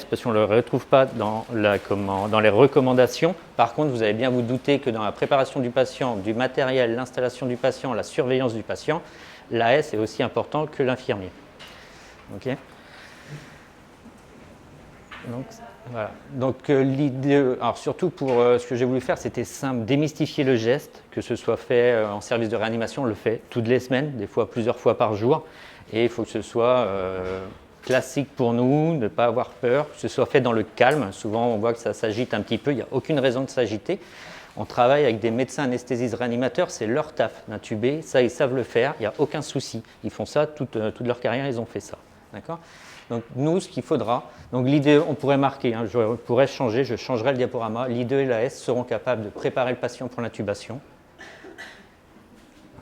parce qu'on ne le retrouve pas dans les recommandations. Par contre, vous allez bien vous douter que dans la préparation du patient, du matériel, l'installation du patient, la surveillance du patient, l'AS est aussi important que l'infirmier. Okay. Donc, voilà. Donc l'idée, alors surtout pour ce que j'ai voulu faire, c'était simple, démystifier le geste, que ce soit fait en service de réanimation, on le fait toutes les semaines, des fois plusieurs fois par jour, et il faut que ce soit classique pour nous, ne pas avoir peur, que ce soit fait dans le calme. Souvent on voit que ça s'agite un petit peu, il n'y a aucune raison de s'agiter. On travaille avec des médecins anesthésistes réanimateurs, c'est leur taf d'intuber, ça ils savent le faire, il n'y a aucun souci. Ils font ça toute leur carrière, ils ont fait ça. D'accord ? Donc nous, ce qu'il faudra, donc l'IDE, on pourrait marquer, hein, je pourrais changer, je changerai le diaporama, l'IDE et l'AS seront capables de préparer le patient pour l'intubation.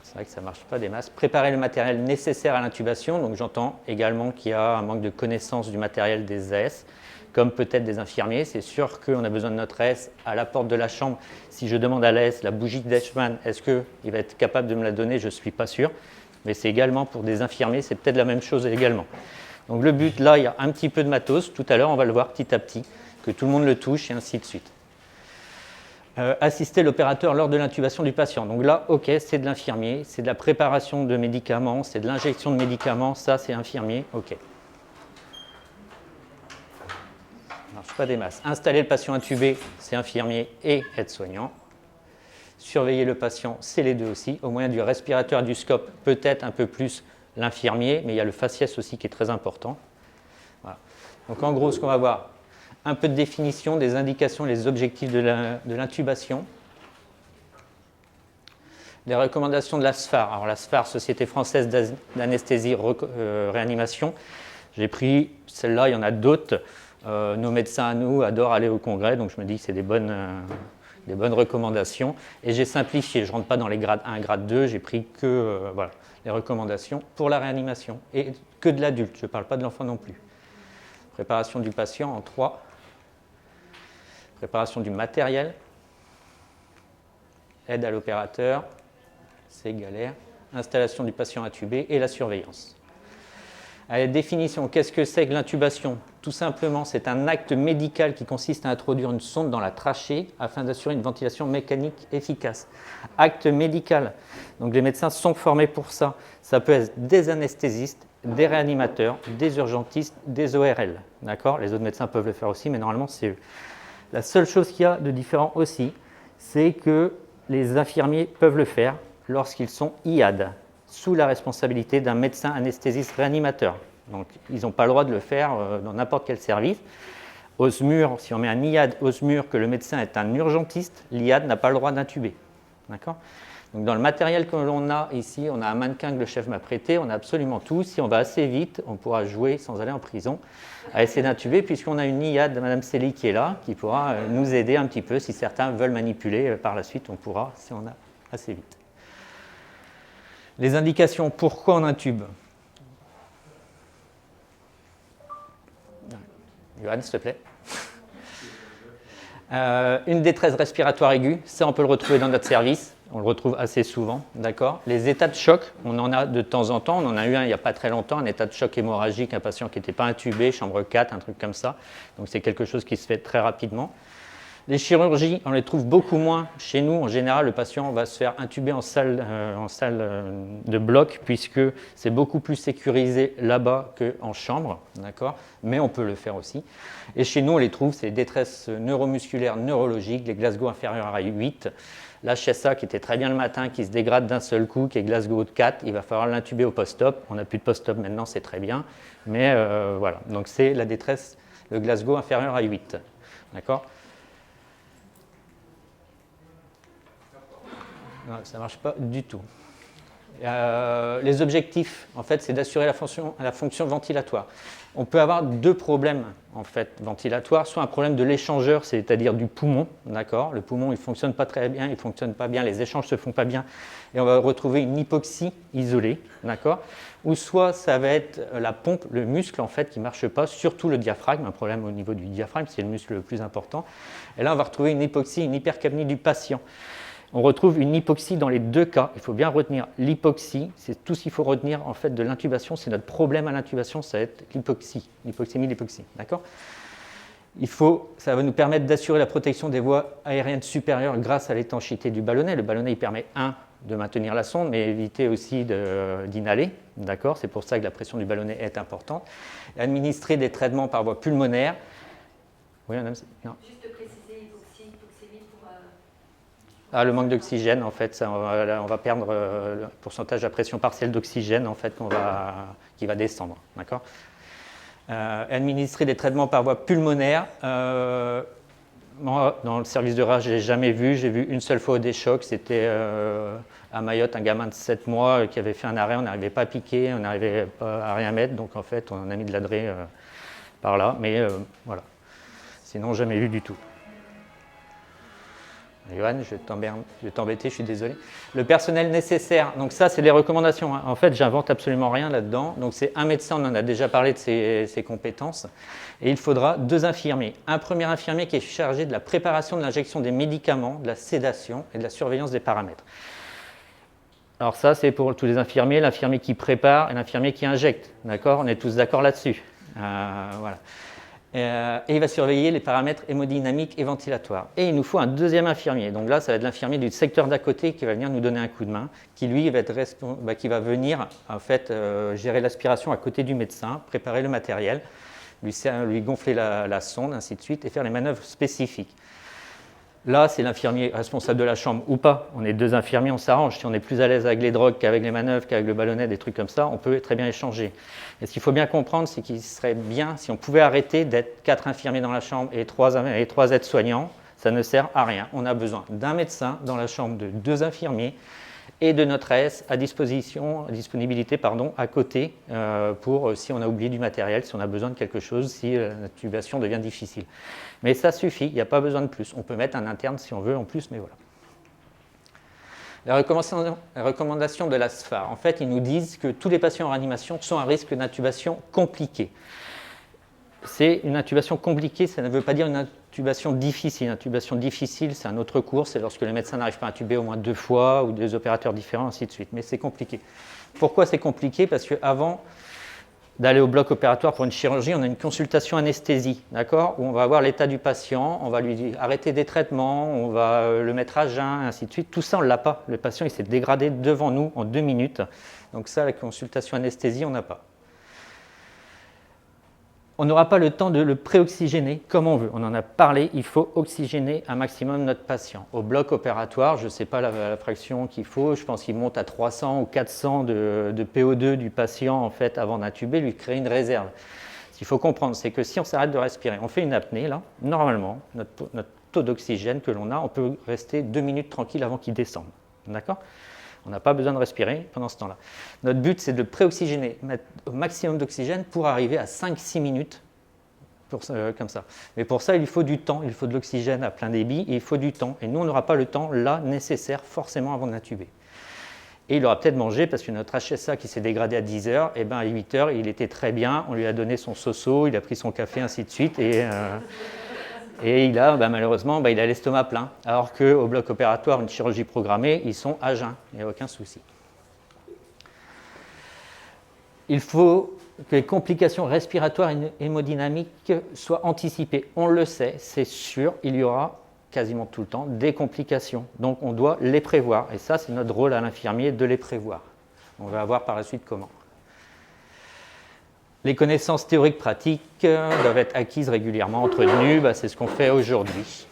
C'est vrai que ça ne marche pas des masses. Préparer le matériel nécessaire à l'intubation, donc j'entends également qu'il y a un manque de connaissance du matériel des AS, comme peut-être des infirmiers. C'est sûr qu'on a besoin de notre AS à la porte de la chambre. Si je demande à l'AS la bougie d'Eichmann, est-ce qu'il va être capable de me la donner? Je ne suis pas sûr. Mais c'est également pour des infirmiers, c'est peut-être la même chose également. Donc le but, là, il y a un petit peu de matos. Tout à l'heure, on va le voir petit à petit, que tout le monde le touche et ainsi de suite. Assister l'opérateur lors de l'intubation du patient. Donc là, ok, c'est de l'infirmier, c'est de la préparation de médicaments, c'est de l'injection de médicaments, ça c'est infirmier, ok. Ça ne marche pas des masses. Installer le patient intubé, c'est infirmier et aide-soignant. Surveiller le patient, c'est les deux aussi. Au moyen du respirateur et du scope, peut-être un peu plus l'infirmier, mais il y a le faciès aussi qui est très important. Voilà. Donc en gros, ce qu'on va voir, un peu de définition des indications et les objectifs de l'intubation. Les recommandations de la SFAR. Alors la SFAR, Société française d'anesthésie réanimation. J'ai pris celle-là, il y en a d'autres. Nos médecins à nous adorent aller au congrès, donc je me dis que c'est des bonnes recommandations. Et j'ai simplifié, je ne rentre pas dans les grades 1, grade 2, j'ai pris que voilà, les recommandations pour la réanimation et que de l'adulte, je ne parle pas de l'enfant non plus. Préparation du patient en 3. Préparation du matériel, aide à l'opérateur, c'est galère, installation du patient intubé et la surveillance. À la définition, qu'est-ce que c'est que l'intubation? Tout simplement, c'est un acte médical qui consiste à introduire une sonde dans la trachée afin d'assurer une ventilation mécanique efficace. Acte médical, donc les médecins sont formés pour ça. Ça peut être des anesthésistes, des réanimateurs, des urgentistes, des ORL. D'accord? Les autres médecins peuvent le faire aussi, mais normalement, c'est eux. La seule chose qu'il y a de différent aussi, c'est que les infirmiers peuvent le faire lorsqu'ils sont IAD, sous la responsabilité d'un médecin anesthésiste réanimateur. Donc, ils n'ont pas le droit de le faire dans n'importe quel service. OSMUR, si on met un IAD OSMUR que le médecin est un urgentiste, l'IAD n'a pas le droit d'intuber. D'accord ? Donc, dans le matériel que l'on a ici, on a un mannequin que le chef m'a prêté, on a absolument tout. Si on va assez vite, on pourra jouer sans aller en prison à essayer d'intuber, puisqu'on a une IAD de Mme Célie qui est là, qui pourra nous aider un petit peu. Si certains veulent manipuler par la suite, on pourra, si on a assez vite. Les indications, pourquoi on intube? Johan, s'il te plaît. Une détresse respiratoire aiguë, ça on peut le retrouver dans notre service. On le retrouve assez souvent, d'accord. Les états de choc, on en a de temps en temps. On en a eu un il n'y a pas très longtemps, un état de choc hémorragique, un patient qui n'était pas intubé, chambre 4, un truc comme ça. Donc c'est quelque chose qui se fait très rapidement. Les chirurgies, on les trouve beaucoup moins chez nous. En général, le patient va se faire intuber en salle de bloc, puisque c'est beaucoup plus sécurisé là-bas qu'en chambre, d'accord. Mais on peut le faire aussi. Et chez nous, on les trouve, c'est les détresses neuromusculaires, neurologiques, les Glasgow inférieurs à 8. L'HSA qui était très bien le matin, qui se dégrade d'un seul coup, qui est Glasgow de 4, il va falloir l'intuber au post-op. On n'a plus de post-op maintenant, c'est très bien. Mais voilà, donc c'est la détresse, le Glasgow inférieur à 8. D'accord ? Non, ça ne marche pas du tout. Les objectifs, en fait, c'est d'assurer la fonction ventilatoire. On peut avoir deux problèmes en fait, ventilatoires, soit un problème de l'échangeur, c'est-à-dire du poumon, d'accord. Le poumon, il ne fonctionne pas très bien, il ne fonctionne pas bien, les échanges ne se font pas bien, et on va retrouver une hypoxie isolée, d'accord. Ou soit ça va être la pompe, le muscle en fait, qui ne marche pas, surtout le diaphragme, un problème au niveau du diaphragme, c'est le muscle le plus important. Et là, on va retrouver une hypoxie, une hypercapnie du patient. On retrouve une hypoxie dans les deux cas. Il faut bien retenir l'hypoxie. C'est tout ce qu'il faut retenir en fait de l'intubation. C'est notre problème à l'intubation, ça va être l'hypoxie, l'hypoxémie, l'hypoxie. D'accord ? Ça va nous permettre d'assurer la protection des voies aériennes supérieures grâce à l'étanchéité du ballonnet. Le ballonnet, il permet, de maintenir la sonde, mais éviter aussi d'inhaler. D'accord ? C'est pour ça que la pression du ballonnet est importante. Et administrer des traitements par voie pulmonaire. Oui, madame, non. Juste de préciser, hypoxémie pour... Le manque d'oxygène, en fait, on va perdre le pourcentage à pression partielle d'oxygène, en fait, qui va descendre. D'accord ? Administrer des traitements par voie pulmonaire. Moi, dans le service de rage, je ne l'ai jamais vu. J'ai vu une seule fois au déchoc. C'était à Mayotte, un gamin de 7 mois qui avait fait un arrêt. On n'arrivait pas à piquer, on n'arrivait pas à rien mettre. Donc, en fait, on a mis de l'adré par là. Mais voilà. Sinon, jamais vu du tout. Johan, je vais t'embêter, je suis désolé. Le personnel nécessaire, donc ça, c'est les recommandations. En fait, j'invente absolument rien là-dedans. Donc, c'est un médecin, on en a déjà parlé de ses compétences. Et il faudra 2 infirmiers. Un premier infirmier qui est chargé de la préparation de l'injection des médicaments, de la sédation et de la surveillance des paramètres. Alors ça, c'est pour tous les infirmiers, l'infirmier qui prépare et l'infirmier qui injecte. D'accord ? On est tous d'accord là-dessus. Voilà. Et il va surveiller les paramètres hémodynamiques et ventilatoires. Et il nous faut un deuxième infirmier. Donc là, ça va être l'infirmier du secteur d'à côté qui va venir nous donner un coup de main, qui lui qui va venir en fait gérer l'aspiration à côté du médecin, préparer le matériel, lui gonfler la sonde, ainsi de suite, et faire les manœuvres spécifiques. Là, c'est l'infirmier responsable de la chambre ou pas. On est 2 infirmiers, on s'arrange. Si on est plus à l'aise avec les drogues qu'avec les manœuvres, qu'avec le ballonnet, des trucs comme ça, on peut très bien échanger. Et ce qu'il faut bien comprendre, c'est qu'il serait bien, si on pouvait arrêter d'être 4 infirmiers dans la chambre et 3 aides-soignants, ça ne sert à rien. On a besoin d'un médecin dans la chambre, de 2 infirmiers et de notre AS à disponibilité à côté pour si on a oublié du matériel, si on a besoin de quelque chose, si l'intubation devient difficile. Mais ça suffit, il n'y a pas besoin de plus. On peut mettre un interne si on veut en plus, mais voilà. La recommandation de la SFAR, en fait, ils nous disent que tous les patients en réanimation sont à risque d'intubation compliquée. C'est une intubation compliquée, ça ne veut pas dire une intubation difficile. Une intubation difficile, c'est un autre cours, c'est lorsque les médecins n'arrivent pas à intuber au moins 2 fois ou des opérateurs différents, ainsi de suite. Mais c'est compliqué. Pourquoi c'est compliqué ? Parce qu'avant d'aller au bloc opératoire pour une chirurgie, on a une consultation anesthésie, d'accord ? Où on va voir l'état du patient, on va lui arrêter des traitements, on va le mettre à jeun, ainsi de suite. Tout ça, on ne l'a pas. Le patient, il s'est dégradé devant nous en 2 minutes. Donc ça, la consultation anesthésie, on n'a pas. On n'aura pas le temps de le préoxygéner comme on veut. On en a parlé, il faut oxygéner un maximum notre patient. Au bloc opératoire, je ne sais pas la fraction qu'il faut, je pense qu'il monte à 300 ou 400 de PO2 du patient en fait, avant d'intuber, lui créer une réserve. Ce qu'il faut comprendre, c'est que si on s'arrête de respirer, on fait une apnée, là, normalement, notre taux d'oxygène que l'on a, on peut rester 2 minutes tranquille avant qu'il descende. D'accord ? On n'a pas besoin de respirer pendant ce temps-là. Notre but, c'est de préoxygéner, mettre au maximum d'oxygène pour arriver à 5-6 minutes, comme ça. Mais pour ça, il faut du temps, il faut de l'oxygène à plein débit, et il faut du temps. Et nous, on n'aura pas le temps, là, nécessaire, forcément, avant d'intuber. Et il aura peut-être mangé, parce que notre HSA qui s'est dégradé à 10 heures, et à 8 heures, il était très bien, on lui a donné son soso, il a pris son café, ainsi de suite, et il a, malheureusement, il a l'estomac plein. Alors qu'au bloc opératoire, une chirurgie programmée, ils sont à jeun, il n'y a aucun souci. Il faut que les complications respiratoires et hémodynamiques soient anticipées. On le sait, c'est sûr, il y aura quasiment tout le temps des complications. Donc on doit les prévoir. Et ça, c'est notre rôle à l'infirmier de les prévoir. On va voir par la suite comment. Les connaissances théoriques pratiques doivent être acquises régulièrement, entretenues, c'est ce qu'on fait aujourd'hui.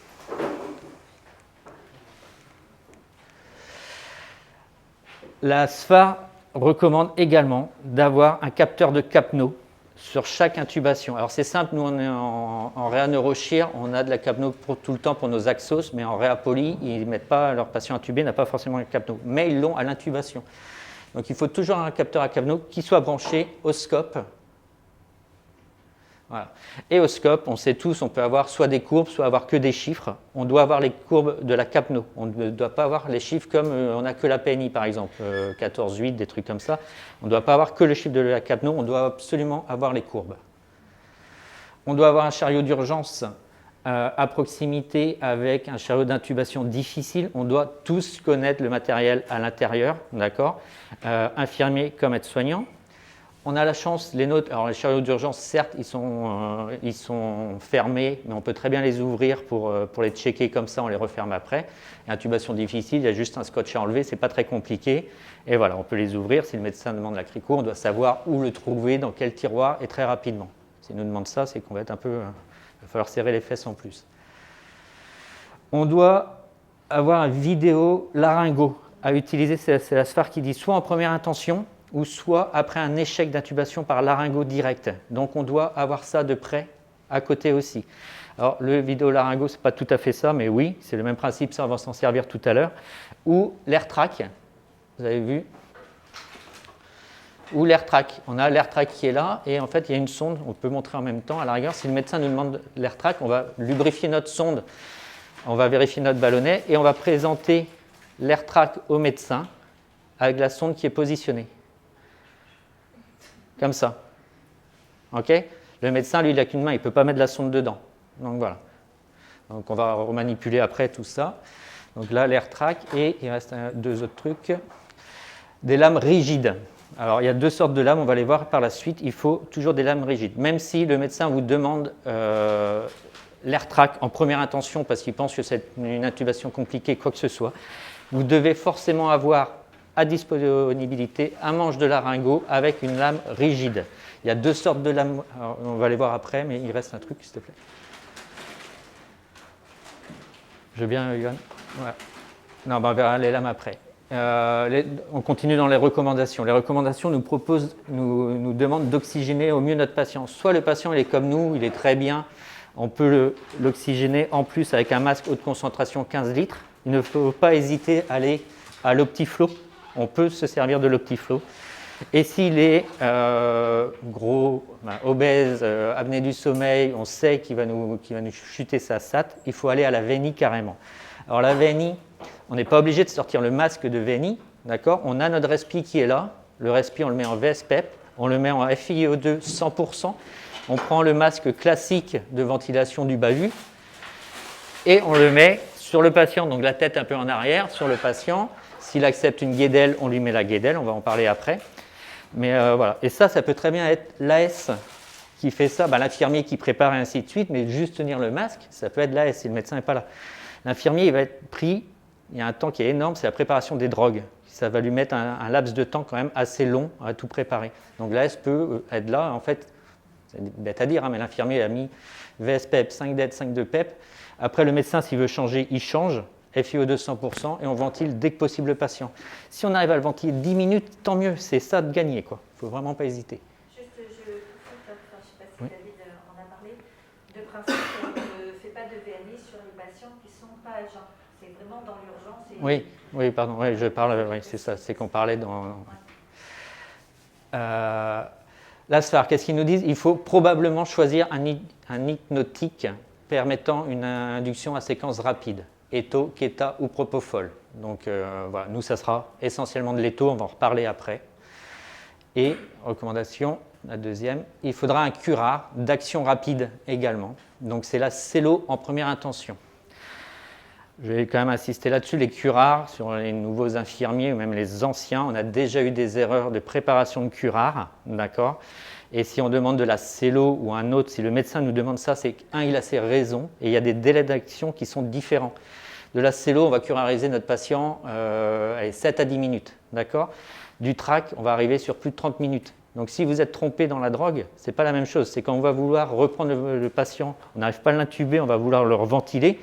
La SFAR recommande également d'avoir un capteur de capno sur chaque intubation. Alors c'est simple, nous on est en réa neurochir, on a de la capno pour tout le temps pour nos axos, mais en réa poly, ils ne mettent pas, leur patient intubé n'a pas forcément un capno, mais ils l'ont à l'intubation. Donc il faut toujours un capteur à capno qui soit branché au scope. Voilà. Et au scope, on sait tous, on peut avoir soit des courbes, soit avoir que des chiffres. On doit avoir les courbes de la capno. On ne doit pas avoir les chiffres comme on n'a que la PNI, par exemple, 14,8, des trucs comme ça. On ne doit pas avoir que le chiffre de la capno, on doit absolument avoir les courbes. On doit avoir un chariot d'urgence à proximité avec un chariot d'intubation difficile. On doit tous connaître le matériel à l'intérieur, d'accord ? Infirmier comme aide-soignant. On a la chance, les nôtres, alors les chariots d'urgence, certes, ils sont fermés, mais on peut très bien les ouvrir pour les checker comme ça, on les referme après. Et intubation difficile, il y a juste un scotch à enlever, c'est pas très compliqué. Et voilà, on peut les ouvrir. Si le médecin demande la crico, on doit savoir où le trouver, dans quel tiroir, et très rapidement. S'il nous demande ça, c'est qu'on va être un peu... il va falloir serrer les fesses en plus. On doit avoir un vidéo laryngo à utiliser, c'est la SFAR qui dit soit en première intention, ou soit après un échec d'intubation par laryngo direct. Donc on doit avoir ça de près à côté aussi. Alors le vidéo-laryngo, ce n'est pas tout à fait ça, mais oui, c'est le même principe, ça on va s'en servir tout à l'heure. Ou l'AirTrack, vous avez vu. Ou l'AirTrack, on a l'AirTrack qui est là, et en fait il y a une sonde, on peut montrer en même temps. À la rigueur, si le médecin nous demande l'AirTrack, on va lubrifier notre sonde, on va vérifier notre ballonnet, et on va présenter l'AirTrack au médecin avec la sonde qui est positionnée. Comme ça. OK ? Le médecin, lui, il n'a qu'une main, il ne peut pas mettre la sonde dedans. Donc voilà. Donc on va remanipuler après tout ça. Donc là, l'AirTrack, et il reste deux autres trucs. Des lames rigides. Alors il y a deux sortes de lames, on va les voir par la suite. Il faut toujours des lames rigides. Même si le médecin vous demande l'AirTrack en première intention parce qu'il pense que c'est une intubation compliquée, quoi que ce soit, vous devez forcément avoir à disponibilité un manche de laryngo avec une lame rigide. Il y a deux sortes de lames, alors, on va les voir après, mais il reste un truc, s'il te plaît. Je veux bien, Yohan ? Ouais. Non, on verra les lames après. On continue dans les recommandations. Les recommandations nous demandent d'oxygéner au mieux notre patient. Soit le patient il est comme nous, il est très bien, on peut l'oxygéner en plus avec un masque haute concentration 15 litres. Il ne faut pas hésiter à aller à l'Optiflow. On peut se servir de l'Optiflow. Et s'il est gros, obèse, apnée du sommeil, on sait qu'il va nous chuter sa SAT, il faut aller à la VENI carrément. Alors la VENI, on n'est pas obligé de sortir le masque de VENI, d'accord ? On a notre respi qui est là, le respi on le met en VSPEP, on le met en FiO2 100%, on prend le masque classique de ventilation du bahut et on le met sur le patient, donc la tête un peu en arrière, sur le patient. S'il accepte une guédelle, on lui met la guédelle, on va en parler après. Mais voilà. Et ça peut très bien être l'AS qui fait ça, l'infirmier qui prépare et ainsi de suite, mais juste tenir le masque, ça peut être l'AS si le médecin n'est pas là. L'infirmier, il va être pris, il y a un temps qui est énorme, c'est la préparation des drogues. Ça va lui mettre un laps de temps quand même assez long à tout préparer. Donc l'AS peut être là, en fait, c'est bête à dire, mais l'infirmier a mis VSPEP, 5 DED, 5 de PEP. Après, le médecin, s'il veut changer, il change. FiO2 100% et on ventile dès que possible le patient. Si on arrive à le ventiler 10 minutes, tant mieux, c'est ça de gagner, quoi. Il ne faut vraiment pas hésiter. Juste, je ne sais pas si David en a parlé, de principe, on ne fait pas de VNI sur les patients qui ne sont pas agents. C'est vraiment dans l'urgence. Et... Oui, pardon, je parle, c'est ça, c'est qu'on parlait dans... La SFAR, qu'est-ce qu'ils nous disent ? Il faut probablement choisir un hypnotique permettant une induction à séquence rapide. Étho, Keta ou Propofol. Donc voilà, nous ça sera essentiellement de l'étho, on va en reparler après. Et recommandation, la deuxième, il faudra un curare d'action rapide également. Donc c'est la Cello en première intention. Je vais quand même insister là-dessus, les curares, sur les nouveaux infirmiers ou même les anciens, on a déjà eu des erreurs de préparation de curare, d'accord ? Et si on demande de la Cello ou un autre, si le médecin nous demande ça, c'est qu'un, il a ses raisons et il y a des délais d'action qui sont différents. De la Cello, on va curariser notre patient 7 à 10 minutes, d'accord ? Du trac, on va arriver sur plus de 30 minutes. Donc si vous êtes trompé dans la drogue, ce n'est pas la même chose. C'est quand on va vouloir reprendre le patient, on n'arrive pas à l'intuber, on va vouloir le reventiler.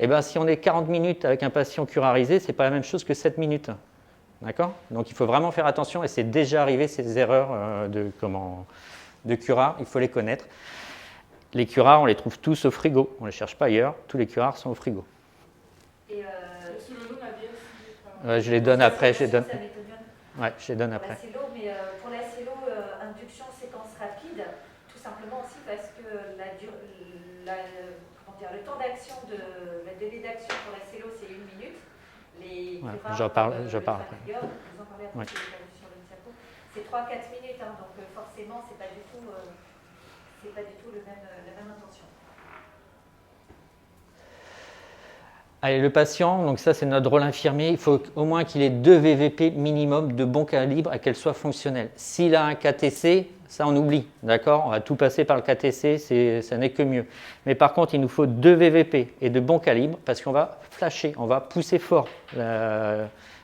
Et bien si on est 40 minutes avec un patient curarisé, ce n'est pas la même chose que 7 minutes. D'accord ? Donc il faut vraiment faire attention et c'est déjà arrivé ces erreurs de curare, il faut les connaître. Les curares, on les trouve tous au frigo, on ne les cherche pas ailleurs, tous les curares sont au frigo. Et je les donne après, je les donne. Ouais, je les donne après. La Cello, mais pour la Cello, induction séquence rapide, tout simplement aussi parce que le temps d'action, la délai d'action pour la Cello, c'est 1 minute. J'en parle après. Vous en parlez après, sur le chapeau. C'est 3-4 minutes, hein, donc forcément, c'est pas du tout la même intention. Allez, le patient, donc ça c'est notre rôle infirmier, il faut au moins qu'il ait 2 VVP minimum de bon calibre et qu'elle soit fonctionnelle. S'il a un KTC, ça on oublie, d'accord? On va tout passer par le KTC, ça n'est que mieux. Mais par contre, il nous faut 2 VVP et de bon calibre parce qu'on va flasher, on va pousser fort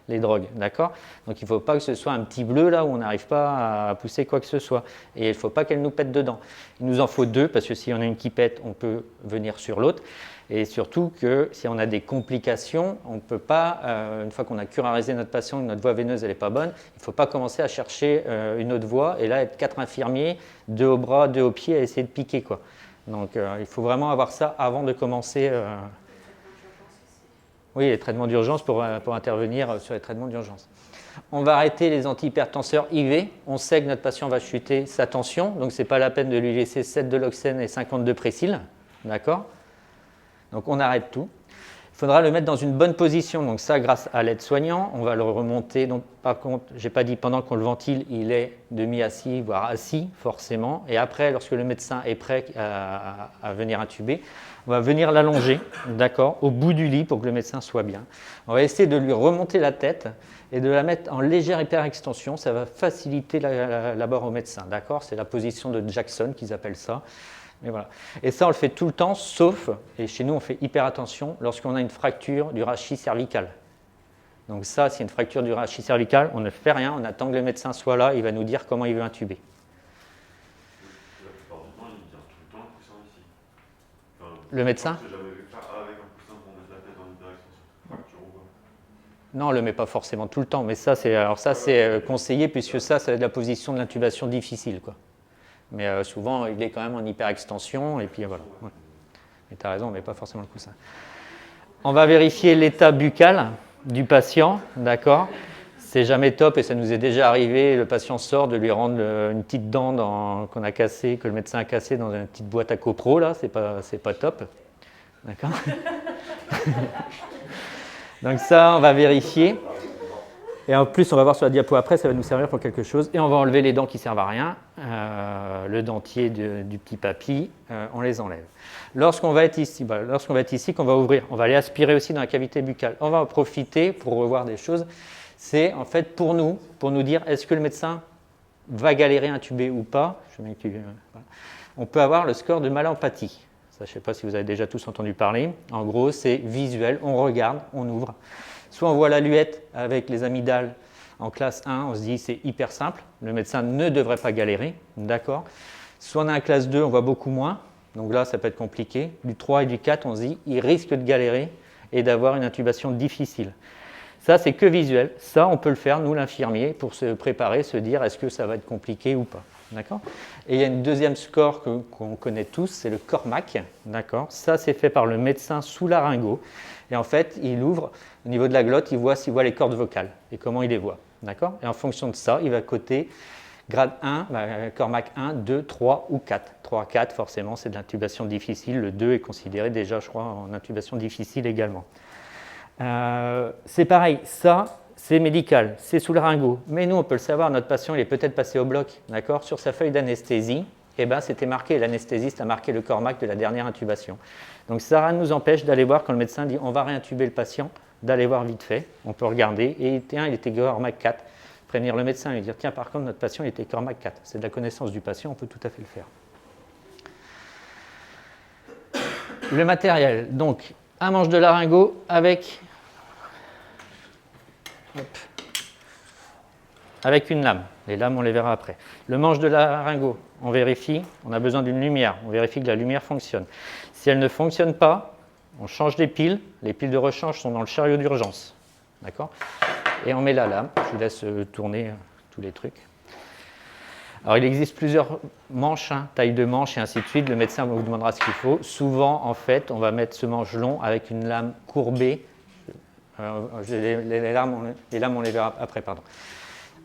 les drogues, d'accord? Donc il ne faut pas que ce soit un petit bleu là où on n'arrive pas à pousser quoi que ce soit. Et il ne faut pas qu'elle nous pète dedans. Il nous en faut 2 parce que si on a une qui pète, on peut venir sur l'autre. Et surtout que si on a des complications, on ne peut pas, une fois qu'on a curarisé notre patient, que notre voie veineuse n'est pas bonne, il ne faut pas commencer à chercher une autre voie et là être 4 infirmiers, 2 au bras, 2 au pied à essayer de piquer, quoi. Donc il faut vraiment avoir ça avant de commencer. Oui, les traitements d'urgence pour intervenir sur les traitements d'urgence. On va arrêter les antihypertenseurs IV. On sait que notre patient va chuter sa tension, donc ce n'est pas la peine de lui laisser 7 de l'oxène et 50 de présil. D'accord? Donc on arrête tout. Il faudra le mettre dans une bonne position. Donc ça, grâce à l'aide-soignant, on va le remonter. Donc par contre, je n'ai pas dit pendant qu'on le ventile, il est demi-assis, voire assis, forcément. Et après, lorsque le médecin est prêt à venir intuber, on va venir l'allonger, d'accord, au bout du lit pour que le médecin soit bien. On va essayer de lui remonter la tête et de la mettre en légère hyperextension. Ça va faciliter l'abord au médecin, d'accord? C'est la position de Jackson qu'ils appellent ça. Et, voilà. Et ça, on le fait tout le temps, sauf, et chez nous, on fait hyper attention, lorsqu'on a une fracture du rachis cervical. Donc ça, s'il y a une fracture du rachis cervical, on ne fait rien, on attend que le médecin soit là, il va nous dire comment il veut intuber. La plupart du temps, il tient tout le temps le coussin ici. Enfin, le médecin? Je n'ai jamais vu faire avec un coussin pour mettre la tête en hyperextension. Fracture ou quoi. Non, on ne le met pas forcément tout le temps, mais ça, c'est conseillé, puisque ça va être la position de l'intubation difficile, quoi. Mais souvent, il est quand même en hyperextension, et puis voilà. Ouais. Mais tu as raison, on ne met pas forcément le coussin. On va vérifier l'état buccal du patient, d'accord? C'est jamais top, et ça nous est déjà arrivé, le patient sort, de lui rendre une petite dent qu'on a cassée, que le médecin a cassée dans une petite boîte à copro, là, c'est pas top. D'accord? Donc ça, on va vérifier. Et en plus, on va voir sur la diapo après, ça va nous servir pour quelque chose. Et on va enlever les dents qui ne servent à rien, le dentier du petit papy, on les enlève. Lorsqu'on va être ici, qu'on va ouvrir, on va aller aspirer aussi dans la cavité buccale. On va en profiter pour revoir des choses. C'est en fait pour nous dire est-ce que le médecin va galérer intuber ou pas. On peut avoir le score de Mallampati. Ça, je ne sais pas si vous avez déjà tous entendu parler. En gros, c'est visuel, on regarde, on ouvre. Soit on voit la luette avec les amygdales en classe 1, on se dit c'est hyper simple, le médecin ne devrait pas galérer, d'accord. Soit on a un classe 2, on voit beaucoup moins, donc là ça peut être compliqué. Du 3 et du 4, on se dit il risque de galérer et d'avoir une intubation difficile. Ça c'est que visuel, ça on peut le faire, nous l'infirmier, pour se préparer, se dire est-ce que ça va être compliqué ou pas. D'accord. Et il y a une deuxième score qu'on connaît tous, c'est le Cormac. D'accord. Ça, c'est fait par le médecin sous laryngo. Et en fait, il ouvre au niveau de la glotte, il voit s'il voit les cordes vocales et comment il les voit. D'accord. Et en fonction de ça, il va coter grade 1, Cormac 1, 2, 3 ou 4. 3, 4, forcément, c'est de l'intubation difficile. Le 2 est considéré déjà, je crois, en intubation difficile également. C'est pareil, ça, c'est médical, c'est sous laryngo. Mais nous, on peut le savoir, notre patient, il est peut-être passé au bloc, d'accord. Sur sa feuille d'anesthésie, eh ben, c'était marqué, l'anesthésiste a marqué le Cormac de la dernière intubation. Donc ça nous empêche d'aller voir quand le médecin dit on va réintuber le patient, d'aller voir vite fait, on peut regarder, et il était Cormac 4. Prévenir le médecin et lui dire tiens, par contre, notre patient il était Cormac 4. C'est de la connaissance du patient, on peut tout à fait le faire. Le matériel, donc un manche de laryngo avec une lame. Les lames, on les verra après. Le manche de laryngo, on vérifie, on a besoin d'une lumière, on vérifie que la lumière fonctionne. Si elle ne fonctionne pas, on change les piles de rechange sont dans le chariot d'urgence. D'accord. Et on met la lame, je vous laisse tourner tous les trucs. Alors il existe plusieurs manches, taille de manche et ainsi de suite, le médecin vous demandera ce qu'il faut. Souvent, en fait, on va mettre ce manche long avec une lame courbée. Les lames, on les verra après, pardon.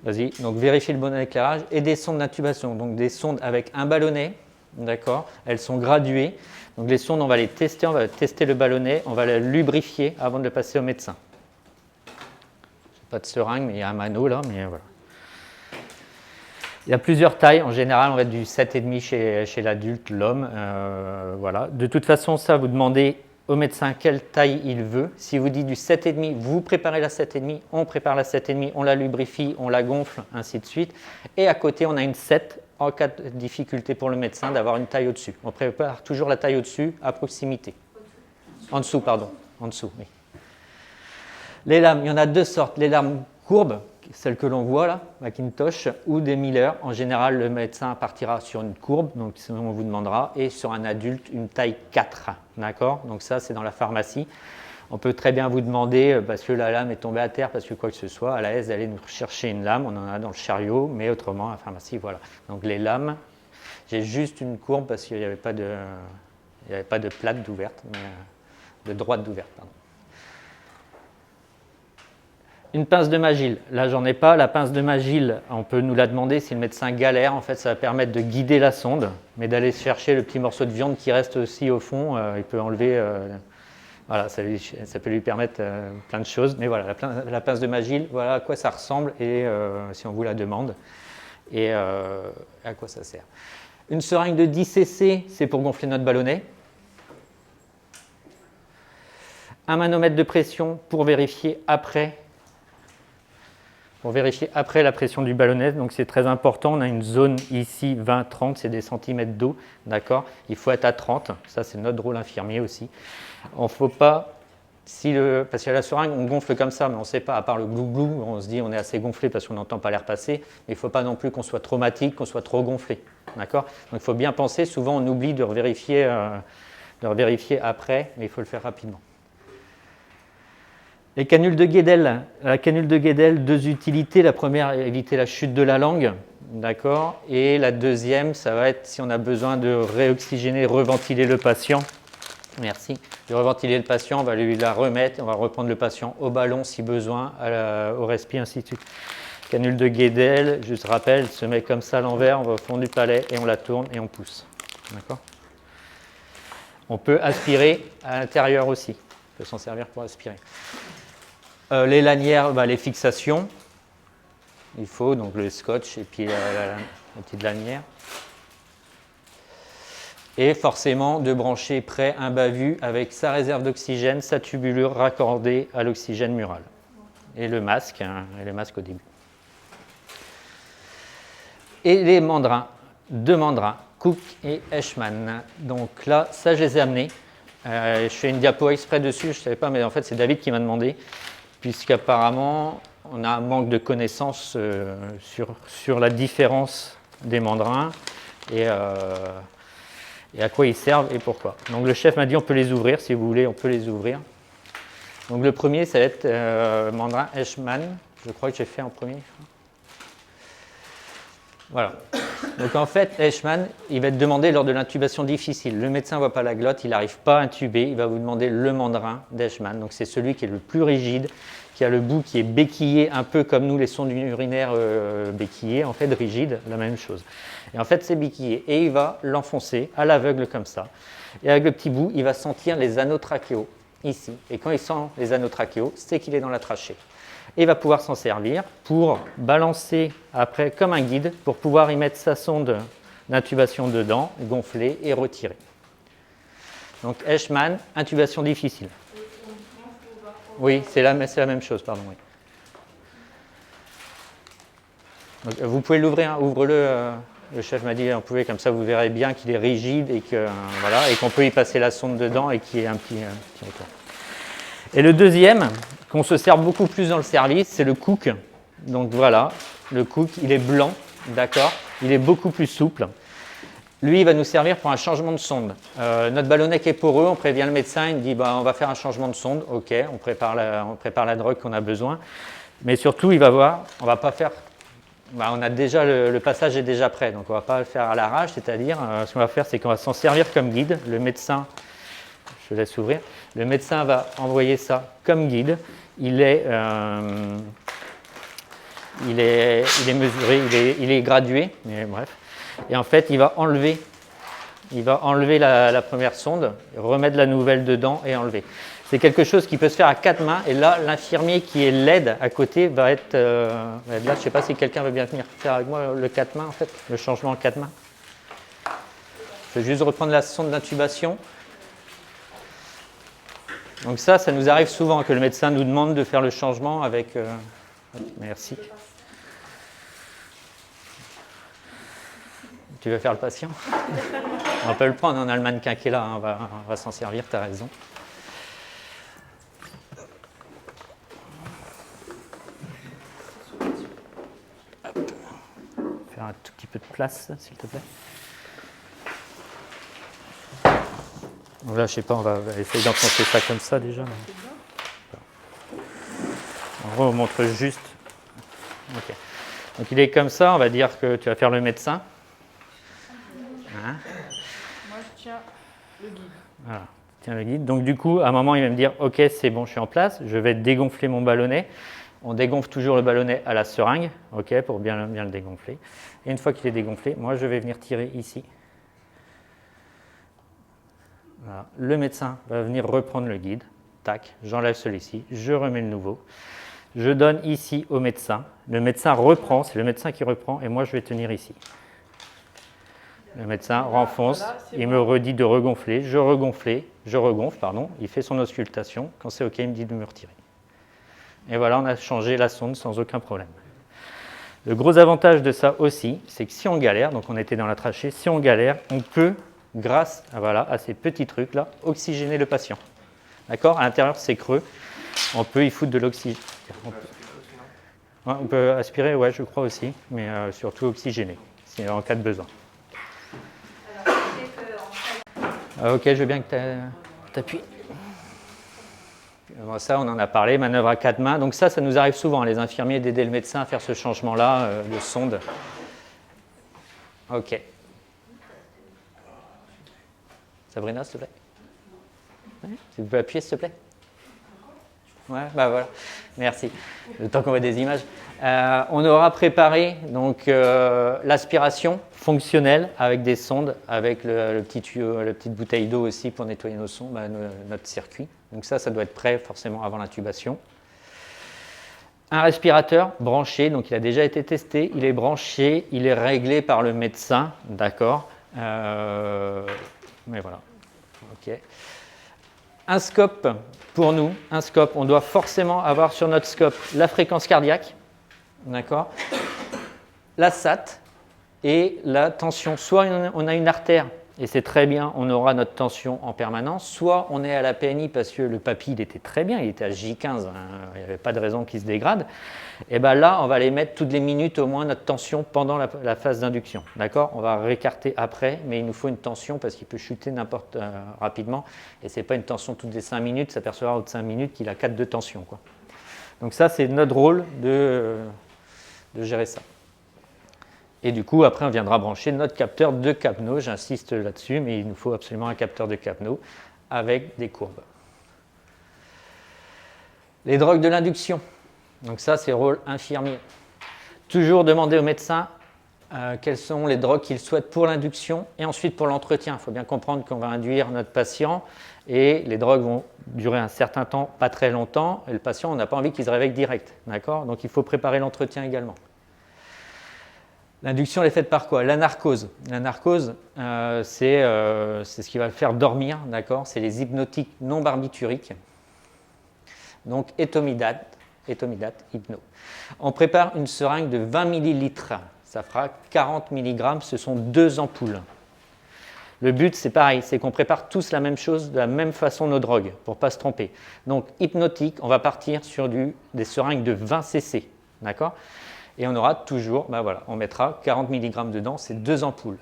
Vas-y, donc vérifiez le bon éclairage et des sondes d'intubation, donc des sondes avec un ballonnet, d'accord, elles sont graduées, donc les sondes on va les tester, on va tester le ballonnet, on va le lubrifier avant de le passer au médecin. Pas de seringue, mais il y a un mano là, mais voilà. Il y a plusieurs tailles, en général on va être du 7,5 chez l'adulte, l'homme, voilà. De toute façon ça vous demandez au médecin quelle taille il veut. Si vous dites du 7,5, vous préparez la 7,5, on prépare la 7,5, on la lubrifie, on la gonfle, ainsi de suite. Et à côté, on a une 7 en cas de difficulté pour le médecin d'avoir une taille au-dessus. On prépare toujours la taille au-dessus à proximité. En dessous, pardon. En dessous, oui. Les lames, il y en a deux sortes. Les lames courbes, celles que l'on voit là, Macintosh, ou des Miller. En général, le médecin partira sur une courbe, donc on vous demandera, et sur un adulte, une taille 4. D'accord? Donc ça, c'est dans la pharmacie. On peut très bien vous demander, parce que la lame est tombée à terre, parce que quoi que ce soit, à la aise d'aller nous chercher une lame. On en a dans le chariot, mais autrement, à la pharmacie, voilà. Donc les lames, j'ai juste une courbe parce qu'il n'y avait pas de plate d'ouverte, mais de droite d'ouverte, pardon. Une pince de Magil, là j'en ai pas. La pince de Magil, on peut nous la demander si le médecin galère. En fait, ça va permettre de guider la sonde, mais d'aller chercher le petit morceau de viande qui reste aussi au fond. Il peut enlever, voilà, ça peut lui permettre plein de choses. Mais voilà, la pince de Magil, voilà à quoi ça ressemble et si on vous la demande et à quoi ça sert. Une seringue de 10 cc, c'est pour gonfler notre ballonnet. Un manomètre de pression pour vérifier après la pression du ballonnet. Donc c'est très important, on a une zone ici 20-30, c'est des centimètres d'eau, d'accord. Il faut être à 30, ça c'est notre rôle infirmier aussi. On ne faut pas, parce qu'à la seringue on gonfle comme ça, mais on ne sait pas, à part le glou-glou, on se dit on est assez gonflé parce qu'on n'entend pas l'air passer, mais il ne faut pas non plus qu'on soit traumatique, qu'on soit trop gonflé, d'accord. Donc il faut bien penser, souvent on oublie de revérifier après, mais il faut le faire rapidement. Les canules de Guédel. La canule de Guédel, deux utilités. La première, éviter la chute de la langue, d'accord. Et la deuxième, ça va être si on a besoin de réoxygéner, reventiler le patient. Merci. De reventiler le patient, on va lui la remettre, on va reprendre le patient au ballon si besoin, au respi, ainsi de suite. Canule de Guédel, je te rappelle, se met comme ça à l'envers, on va au fond du palais et on la tourne et on pousse. D'accord. On peut aspirer à l'intérieur aussi. On peut s'en servir pour aspirer. Les lanières, les fixations, il faut donc le scotch et puis la petite lanière. Et forcément de brancher près un bas-vu avec sa réserve d'oxygène, sa tubulure raccordée à l'oxygène mural. Et le masque au début. Et les mandrins, deux mandrins, Cook et Eschmann. Donc là, ça je les ai amenés. Je fais une diapo exprès dessus, je ne savais pas, mais en fait c'est David qui m'a demandé. Puisqu'apparemment, on a un manque de connaissances sur la différence des mandrins et à quoi ils servent et pourquoi. Donc le chef m'a dit on peut les ouvrir, si vous voulez, on peut les ouvrir. Donc le premier, ça va être mandrin Eschmann, je crois que j'ai fait en premier. Voilà. Donc en fait, Eschmann, il va être demandé lors de l'intubation difficile. Le médecin ne voit pas la glotte, il n'arrive pas à intuber, il va vous demander le mandrin d'Eschmann. Donc c'est celui qui est le plus rigide, qui a le bout qui est béquillé, un peu comme nous les sondes urinaires béquillées, en fait rigide, la même chose. Et en fait c'est béquillé et il va l'enfoncer à l'aveugle comme ça. Et avec le petit bout, il va sentir les anneaux trachéaux ici. Et quand il sent les anneaux trachéaux, c'est qu'il est dans la trachée. Et il va pouvoir s'en servir pour balancer après comme un guide pour pouvoir y mettre sa sonde d'intubation dedans, gonfler et retirer. Donc Eschmann, intubation difficile. Oui, c'est la même chose, pardon. Oui. Donc, vous pouvez l'ouvrir, hein, ouvre-le. Le chef m'a dit on pouvait, comme ça vous verrez bien qu'il est rigide et que voilà, et qu'on peut y passer la sonde dedans et qu'il y ait un petit retour. Et le deuxième, qu'on se sert beaucoup plus dans le service, c'est le Cook. Donc voilà, le Cook, il est blanc, d'accord, il est beaucoup plus souple. Lui, il va nous servir pour un changement de sonde. Notre ballonnet qui est poreux, on prévient le médecin, il dit on va faire un changement de sonde, ok, on prépare la drogue qu'on a besoin. Mais surtout, il va voir, on va pas faire, on a déjà le passage est déjà prêt, donc on va pas le faire à l'arrache, c'est-à-dire ce qu'on va faire, c'est qu'on va s'en servir comme guide. Le médecin, je laisse ouvrir, le médecin va envoyer ça comme guide. Il est mesuré, il est gradué, mais bref. Et en fait, il va enlever la première sonde, remettre la nouvelle dedans et enlever. C'est quelque chose qui peut se faire à 4 mains. Et là, l'infirmier qui est l'aide à côté va être là. Je ne sais pas si quelqu'un veut bien venir faire avec moi le 4 mains, en fait, le changement en 4 mains. Je vais juste reprendre la sonde d'intubation. Donc ça nous arrive souvent que le médecin nous demande de faire le changement avec... Merci. Tu veux faire le patient? On peut le prendre, on a le mannequin qui est là, hein, on va s'en servir, tu as raison. Hop. Faire un tout petit peu de place, s'il te plaît. Donc là, je sais pas, on va essayer d'enfoncer ça comme ça déjà. En gros, on montre juste. Ok. Donc il est comme ça, on va dire que tu vas faire le médecin. Hein? Moi, je tiens le guide. Voilà, tiens le guide. Donc du coup, à un moment, il va me dire, ok, c'est bon, je suis en place, je vais dégonfler mon ballonnet. On dégonfle toujours le ballonnet à la seringue, ok, pour bien le dégonfler. Et une fois qu'il est dégonflé, moi, je vais venir tirer ici. Voilà. Le médecin va venir reprendre le guide. Tac, j'enlève celui-ci, je remets le nouveau. Je donne ici au médecin. Le médecin reprend, c'est le médecin qui reprend, et moi, je vais tenir ici. Le médecin renfonce, il me redit de regonfler, je regonfle, pardon, il fait son auscultation, quand c'est OK, il me dit de me retirer. Et voilà, on a changé la sonde sans aucun problème. Le gros avantage de ça aussi, c'est que si on galère, donc on était dans la trachée, si on galère, on peut, grâce à ces petits trucs-là, oxygéner le patient. D'accord? À l'intérieur, c'est creux, on peut y foutre de l'oxygène. On peut aspirer, ouais, je crois aussi, mais surtout oxygéner, en cas de besoin. Ok, je veux bien que tu appuies. Bon, ça, on en a parlé, manœuvre à quatre mains. Donc ça nous arrive souvent, les infirmiers, d'aider le médecin à faire ce changement-là de sonde. Ok. Sabrina, s'il te plaît. Ouais, tu peux appuyer, s'il te plaît. Ouais, bah voilà. Merci. Le temps qu'on voit des images. On aura préparé donc l'aspiration fonctionnelle avec des sondes, avec le petit tuyau, la petite bouteille d'eau aussi pour nettoyer nos sondes, notre circuit. Donc ça doit être prêt forcément avant l'intubation. Un respirateur branché, donc il a déjà été testé, il est branché, il est réglé par le médecin, d'accord. Mais voilà. Ok. Un scope, pour nous, on doit forcément avoir sur notre scope la fréquence cardiaque, d'accord, la SAT et la tension. Soit on a une artère, et c'est très bien, on aura notre tension en permanence, soit on est à la PNI parce que le papy, il était très bien, il était à J15, hein, il n'y avait pas de raison qu'il se dégrade. Et bien là, on va aller mettre toutes les minutes au moins notre tension pendant la phase d'induction. D'accord? On va récarter après, mais il nous faut une tension parce qu'il peut chuter rapidement. Et ce n'est pas une tension toutes les 5 minutes, s'apercevoir au bout de 5 minutes qu'il a 4 de tension, quoi. Donc ça, c'est notre rôle de gérer ça. Et du coup, après, on viendra brancher notre capteur de Capno. J'insiste là-dessus, mais il nous faut absolument un capteur de Capno avec des courbes. Les drogues de l'induction. Donc ça, c'est rôle infirmier. Toujours demander au médecin quelles sont les drogues qu'il souhaite pour l'induction et ensuite pour l'entretien. Il faut bien comprendre qu'on va induire notre patient et les drogues vont durer un certain temps, pas très longtemps, et le patient, on n'a pas envie qu'il se réveille direct. D'accord? Donc il faut préparer l'entretien également. L'induction, elle est faite par quoi? La narcose. La narcose, c'est ce qui va le faire dormir. D'accord? C'est les hypnotiques non barbituriques. Donc étomidate, hypno. On prépare une seringue de 20 ml, ça fera 40 mg, ce sont 2 ampoules. Le but, c'est pareil, c'est qu'on prépare tous la même chose, de la même façon nos drogues, pour ne pas se tromper. Donc hypnotique, on va partir sur des seringues de 20 cc, d'accord? Et on aura toujours, on mettra 40 mg dedans, c'est 2 ampoules.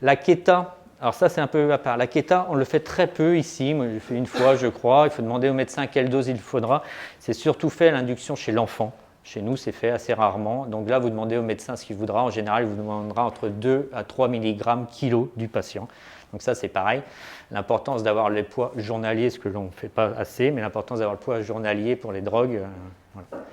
La Keta, alors ça c'est un peu à part. La Keta, on le fait très peu ici. Moi, je l'ai fait une fois, je crois. Il faut demander au médecin quelle dose il faudra. C'est surtout fait à l'induction chez l'enfant. Chez nous, c'est fait assez rarement. Donc là, vous demandez au médecin ce qu'il voudra. En général, il vous demandera entre 2 à 3 mg kilo du patient. Donc ça, c'est pareil. L'importance d'avoir les poids journaliers, ce que l'on ne fait pas assez, mais l'importance d'avoir le poids journalier pour les drogues. Voilà.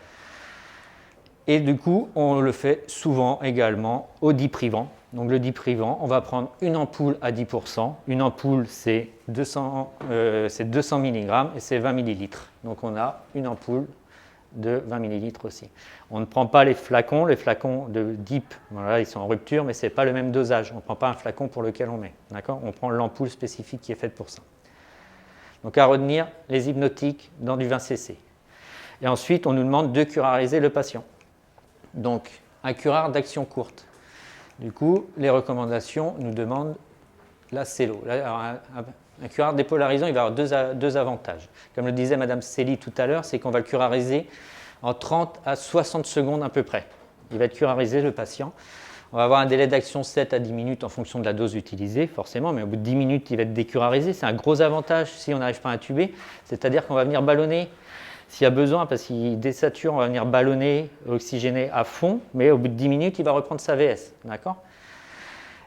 Et du coup, on le fait souvent également au diprivant. Donc le diprivant, on va prendre une ampoule à 10%. Une ampoule, c'est 200 mg et c'est 20 ml. Donc on a une ampoule de 20 ml aussi. On ne prend pas les flacons de DIP, voilà, ils sont en rupture, mais ce n'est pas le même dosage. On ne prend pas un flacon pour lequel on met. D'accord? On prend l'ampoule spécifique qui est faite pour ça. Donc à retenir les hypnotiques dans du 20 cc. Et ensuite, on nous demande de curariser le patient. Donc un curare d'action courte. Du coup, les recommandations nous demandent la CELO. Un curare dépolarisant, il va avoir deux avantages. Comme le disait Mme Célie tout à l'heure, c'est qu'on va le curariser en 30 à 60 secondes à peu près. Il va être curarisé, le patient. On va avoir un délai d'action 7 à 10 minutes en fonction de la dose utilisée, forcément, mais au bout de 10 minutes, il va être décurarisé. C'est un gros avantage si on n'arrive pas à intuber, c'est-à-dire qu'on va venir ballonner s'il y a besoin, parce qu'il désature, on va venir ballonner, oxygéner à fond, mais au bout de 10 minutes, il va reprendre sa VS. D'accord ?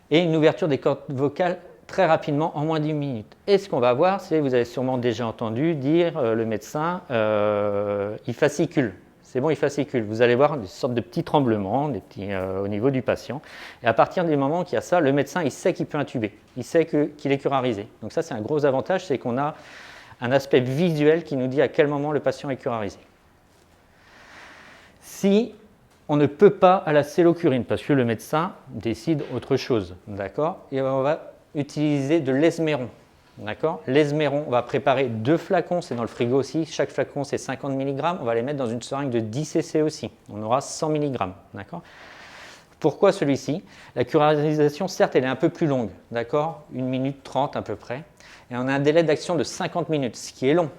Et une ouverture des cordes vocales très rapidement, en moins de 10 minutes. Et ce qu'on va voir, c'est, vous avez sûrement déjà entendu dire, le médecin, il fascicule. C'est bon, il fascicule. Vous allez voir des sortes de petits tremblements au niveau du patient. Et à partir du moment qu'il y a ça, le médecin, il sait qu'il peut intuber. Il sait qu'il est curarisé. Donc ça, c'est un gros avantage, c'est qu'on a un aspect visuel qui nous dit à quel moment le patient est curarisé. Si on ne peut pas à la célocurine, parce que le médecin décide autre chose, d'accord ? Et on va utiliser de l'esméron. D'accord ? L'esméron, on va préparer 2 flacons, c'est dans le frigo aussi. Chaque flacon, c'est 50 mg. On va les mettre dans une seringue de 10 cc aussi. On aura 100 mg. D'accord ? Pourquoi celui-ci ? La curarisation, certes, elle est un peu plus longue. D'accord ? 1 minute 30 à peu près. Et on a un délai d'action de 50 minutes, ce qui est long.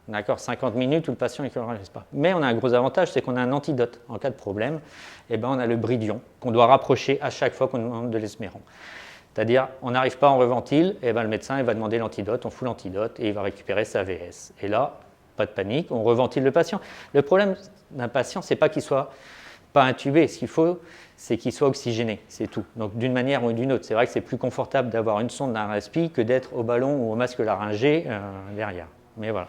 D'accord ? 50 minutes où le patient ne curarise pas. Mais on a un gros avantage, c'est qu'on a un antidote. En cas de problème, eh ben, on a le Bridion qu'on doit rapprocher à chaque fois qu'on nous demande de l'esméron. C'est-à-dire, on n'arrive pas en reventile, et ben le médecin il va demander l'antidote, on fout l'antidote et il va récupérer sa VS. Et là, pas de panique, on reventile le patient. Le problème d'un patient, c'est pas qu'il soit pas intubé. Ce qu'il faut, c'est qu'il soit oxygéné, c'est tout. Donc d'une manière ou d'une autre. C'est vrai que c'est plus confortable d'avoir une sonde d'un respi que d'être au ballon ou au masque laryngé derrière. Mais voilà.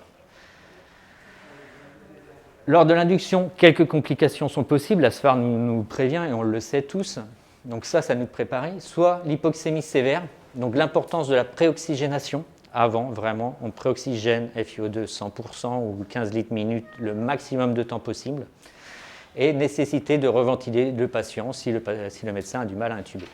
Lors de l'induction, quelques complications sont possibles. La SFAR nous prévient et on le sait tous. Donc ça nous préparait. Soit l'hypoxémie sévère, donc l'importance de la préoxygénation. Avant, vraiment, on préoxygène FiO2 100% ou 15 litres minute le maximum de temps possible. Et nécessité de reventiler le patient si le médecin a du mal à intuber.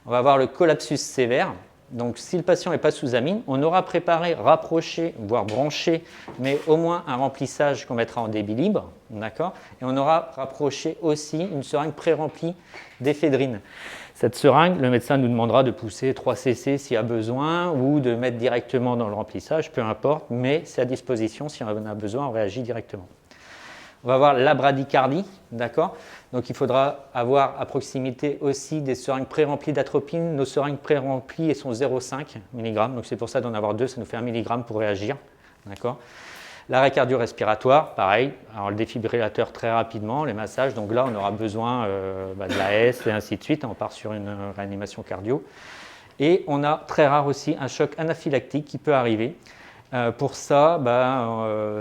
On va avoir le collapsus sévère. Donc si le patient n'est pas sous amine, on aura préparé, rapproché, voire branché, mais au moins un remplissage qu'on mettra en débit libre, d'accord ? Et on aura rapproché aussi une seringue pré-remplie d'éphédrine. Cette seringue, le médecin nous demandera de pousser 3 cc s'il y a besoin ou de mettre directement dans le remplissage, peu importe, mais c'est à disposition, si on a besoin, on réagit directement. On va avoir la bradycardie, d'accord ? Donc il faudra avoir à proximité aussi des seringues pré-remplies d'atropine. Nos seringues pré-remplies, elles sont 0,5 mg, donc c'est pour ça d'en avoir 2, ça nous fait 1 mg pour réagir, d'accord ? L'arrêt cardio-respiratoire, pareil, alors le défibrillateur très rapidement, les massages, donc là on aura besoin de l'AS et ainsi de suite, on part sur une réanimation cardio. Et on a très rare aussi un choc anaphylactique qui peut arriver. Pour ça,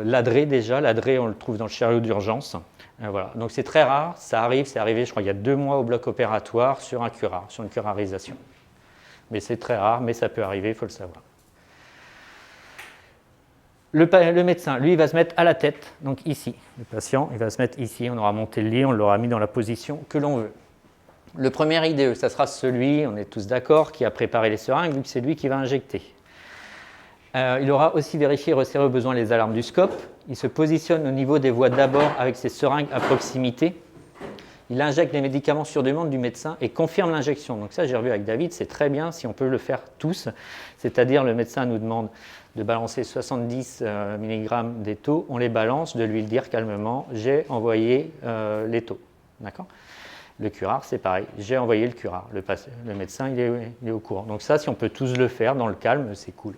l'adré déjà, l'adré on le trouve dans le chariot d'urgence. Voilà. Donc c'est très rare, ça arrive, c'est arrivé je crois il y a 2 mois au bloc opératoire sur un curare, sur une curarisation. Mais c'est très rare, mais ça peut arriver, il faut le savoir. Le médecin, lui, il va se mettre à la tête, donc ici. Le patient, il va se mettre ici, on aura monté le lit, on l'aura mis dans la position que l'on veut. Le premier IDE, ça sera celui, on est tous d'accord, qui a préparé les seringues, vu que c'est lui qui va injecter. Il aura aussi vérifié et resserré au besoin les alarmes du scope. Il se positionne au niveau des voies d'abord avec ses seringues à proximité. Il injecte les médicaments sur demande du médecin et confirme l'injection. Donc ça, j'ai revu avec David, c'est très bien si on peut le faire tous. C'est-à-dire, le médecin nous demande de balancer 70 mg des taux, on les balance, de lui dire calmement, j'ai envoyé les taux. D'accord ? Le curare, c'est pareil, j'ai envoyé le curare. Le médecin, il est au courant. Donc ça, si on peut tous le faire dans le calme, c'est cool.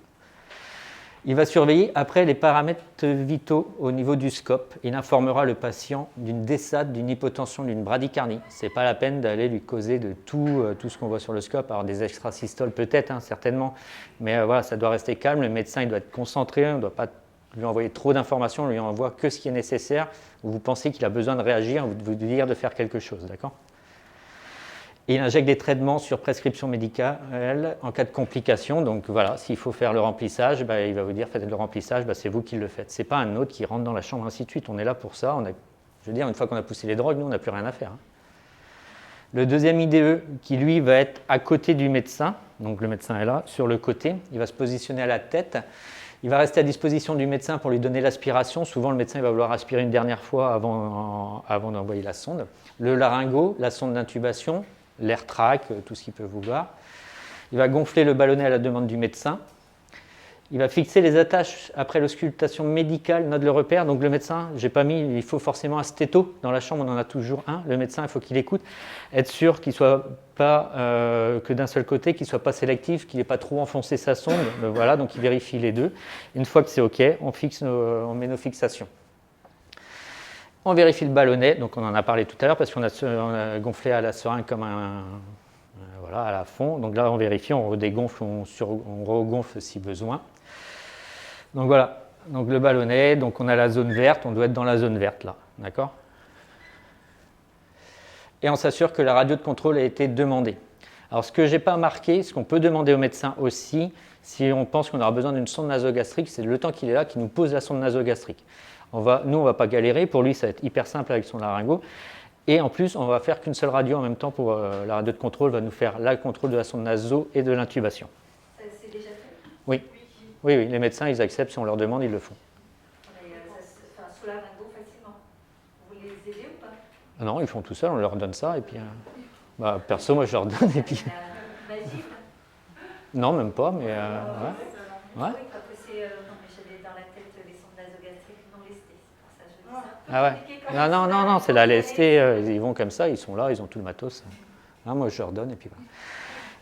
Il va surveiller après les paramètres vitaux au niveau du scope. Il informera le patient d'une dessate, d'une hypotension, d'une bradycardie. Ce n'est pas la peine d'aller lui causer de tout ce qu'on voit sur le scope. Alors des extrasystoles peut-être, certainement, mais voilà, ça doit rester calme. Le médecin il doit être concentré, on ne doit pas lui envoyer trop d'informations, on lui envoie que ce qui est nécessaire. Vous pensez qu'il a besoin de réagir, vous dire de faire quelque chose, d'accord ? Et il injecte des traitements sur prescription médicale en cas de complications. Donc voilà, s'il faut faire le remplissage, il va vous dire faites le remplissage, c'est vous qui le faites. Ce n'est pas un autre qui rentre dans la chambre, ainsi de suite. On est là pour ça. Je veux dire, une fois qu'on a poussé les drogues, nous, on n'a plus rien à faire. Le deuxième IDE, qui lui va être à côté du médecin, donc le médecin est là, sur le côté, il va se positionner à la tête. Il va rester à disposition du médecin pour lui donner l'aspiration. Souvent, le médecin il va vouloir aspirer une dernière fois avant d'envoyer la sonde. Le laryngo, la sonde d'intubation, l'air trac, tout ce qu'il peut vouloir. Il va gonfler le ballonnet à la demande du médecin. Il va fixer les attaches après l'auscultation médicale, note le repère. Donc le médecin, j'ai pas mis, il faut forcément un stéto. Dans la chambre, on en a toujours un. Le médecin, il faut qu'il écoute, être sûr qu'il ne soit pas que d'un seul côté, qu'il ne soit pas sélectif, qu'il n'ait pas trop enfoncé sa sonde. Voilà, donc il vérifie les deux. Une fois que c'est OK, on met nos fixations. On vérifie le ballonnet, donc on en a parlé tout à l'heure parce qu'on a gonflé à la seringue comme voilà, à la fond. Donc là, on vérifie, on redégonfle, on regonfle si besoin. Donc voilà, donc le ballonnet, donc on a la zone verte, on doit être dans la zone verte là, d'accord? Et on s'assure que la radio de contrôle a été demandée. Alors ce que je n'ai pas marqué, ce qu'on peut demander au médecin aussi, si on pense qu'on aura besoin d'une sonde nasogastrique, c'est le temps qu'il est là qu'il nous pose la sonde nasogastrique. Nous, on ne va pas galérer, pour lui ça va être hyper simple avec son laryngo. Et en plus, on va faire qu'une seule radio en même temps pour la radio de contrôle, va nous faire le contrôle de la sonde naso et de l'intubation. C'est déjà fait? Oui. Oui, les médecins, ils acceptent, si on leur demande, ils le font. Sous laryngo facilement. Vous les aidez ou pas? Ah non, ils font tout seuls, on leur donne ça, et puis... perso, moi, je leur donne, et puis... Magique? Non, même pas, mais... ouais. Oui, parce que c'est... non, mais j'avais dans la tête les sondes nasogastriques non lestées, c'est pour ça que je dis ça. Ah ouais. Non, c'est la lestée, ils vont comme ça, ils sont là, ils ont tout le matos. Non, moi, je leur donne, et puis voilà.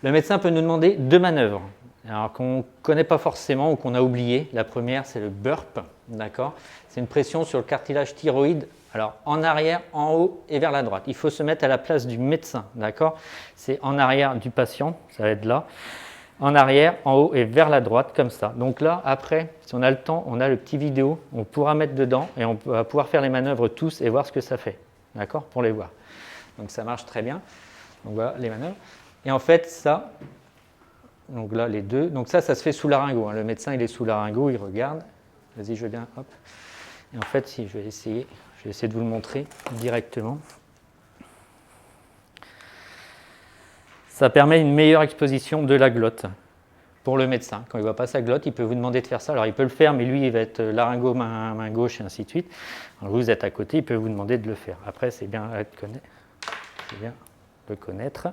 Le médecin peut nous demander 2 manœuvres. Alors qu'on ne connaît pas forcément ou qu'on a oublié. La première, c'est le burp, d'accord? C'est une pression sur le cartilage thyroïde, alors en arrière, en haut et vers la droite. Il faut se mettre à la place du médecin, d'accord? C'est en arrière du patient, ça va être là. En arrière, en haut et vers la droite, comme ça. Donc là, après, si on a le temps, on a le petit vidéo, on pourra mettre dedans et on va pouvoir faire les manœuvres tous et voir ce que ça fait, d'accord? Pour les voir. Donc ça marche très bien. Donc voilà les manœuvres. Et en fait, ça... Donc là, les deux. Donc ça se fait sous laryngo. Hein. Le médecin, il est sous laryngo, il regarde. Vas-y, je veux bien. Hop. Et en fait, si je vais essayer de vous le montrer directement. Ça permet une meilleure exposition de la glotte pour le médecin. Quand il ne voit pas sa glotte, il peut vous demander de faire ça. Alors, il peut le faire, mais lui, il va être laryngo, main gauche, et ainsi de suite. Alors, vous êtes à côté, il peut vous demander de le faire. Après, c'est bien de le connaître.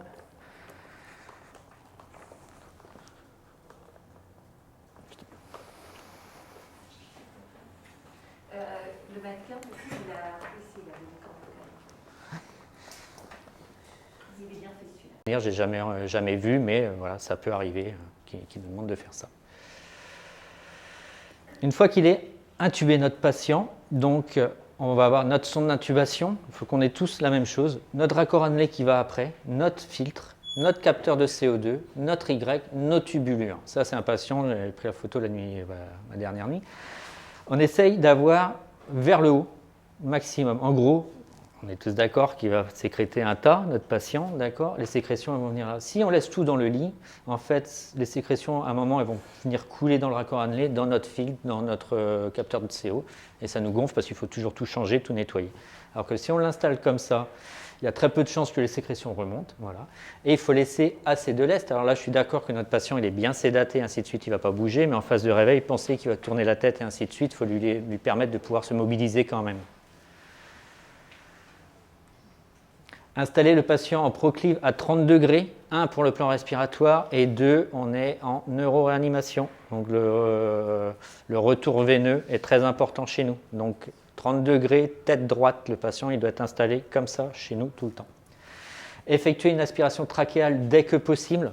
Le mannequin aussi, il avait des cordes. Il est bien fait celui-là. J'ai jamais vu, mais voilà, ça peut arriver qu'il nous demande de faire ça. Une fois qu'il est intubé, notre patient, donc on va avoir notre sonde d'intubation. Il faut qu'on ait tous la même chose. Notre raccord annelé qui va après, notre filtre, notre capteur de CO2, notre Y, nos tubulures. Ça, c'est un patient, j'ai pris la photo la dernière nuit. On essaye d'avoir vers le haut, maximum. En gros, on est tous d'accord qu'il va sécréter un tas, notre patient, d'accord? Les sécrétions elles vont venir là. Si on laisse tout dans le lit, en fait, les sécrétions, à un moment, elles vont venir couler dans le raccord annelé, dans notre filtre, dans notre capteur de CO, et ça nous gonfle parce qu'il faut toujours tout changer, tout nettoyer. Alors que si on l'installe comme ça, il y a très peu de chances que les sécrétions remontent, voilà. Et il faut laisser assez de lest. Alors là, je suis d'accord que notre patient, il est bien sédaté, ainsi de suite, il ne va pas bouger, mais en phase de réveil, pensez qu'il va tourner la tête et ainsi de suite, il faut lui permettre de pouvoir se mobiliser quand même. Installer le patient en proclive à 30 degrés, 1 pour le plan respiratoire et 2, on est en neuroréanimation. Donc le retour veineux est très important chez nous. Donc 30 degrés, tête droite, le patient il doit être installé comme ça chez nous tout le temps. Effectuer une aspiration trachéale dès que possible,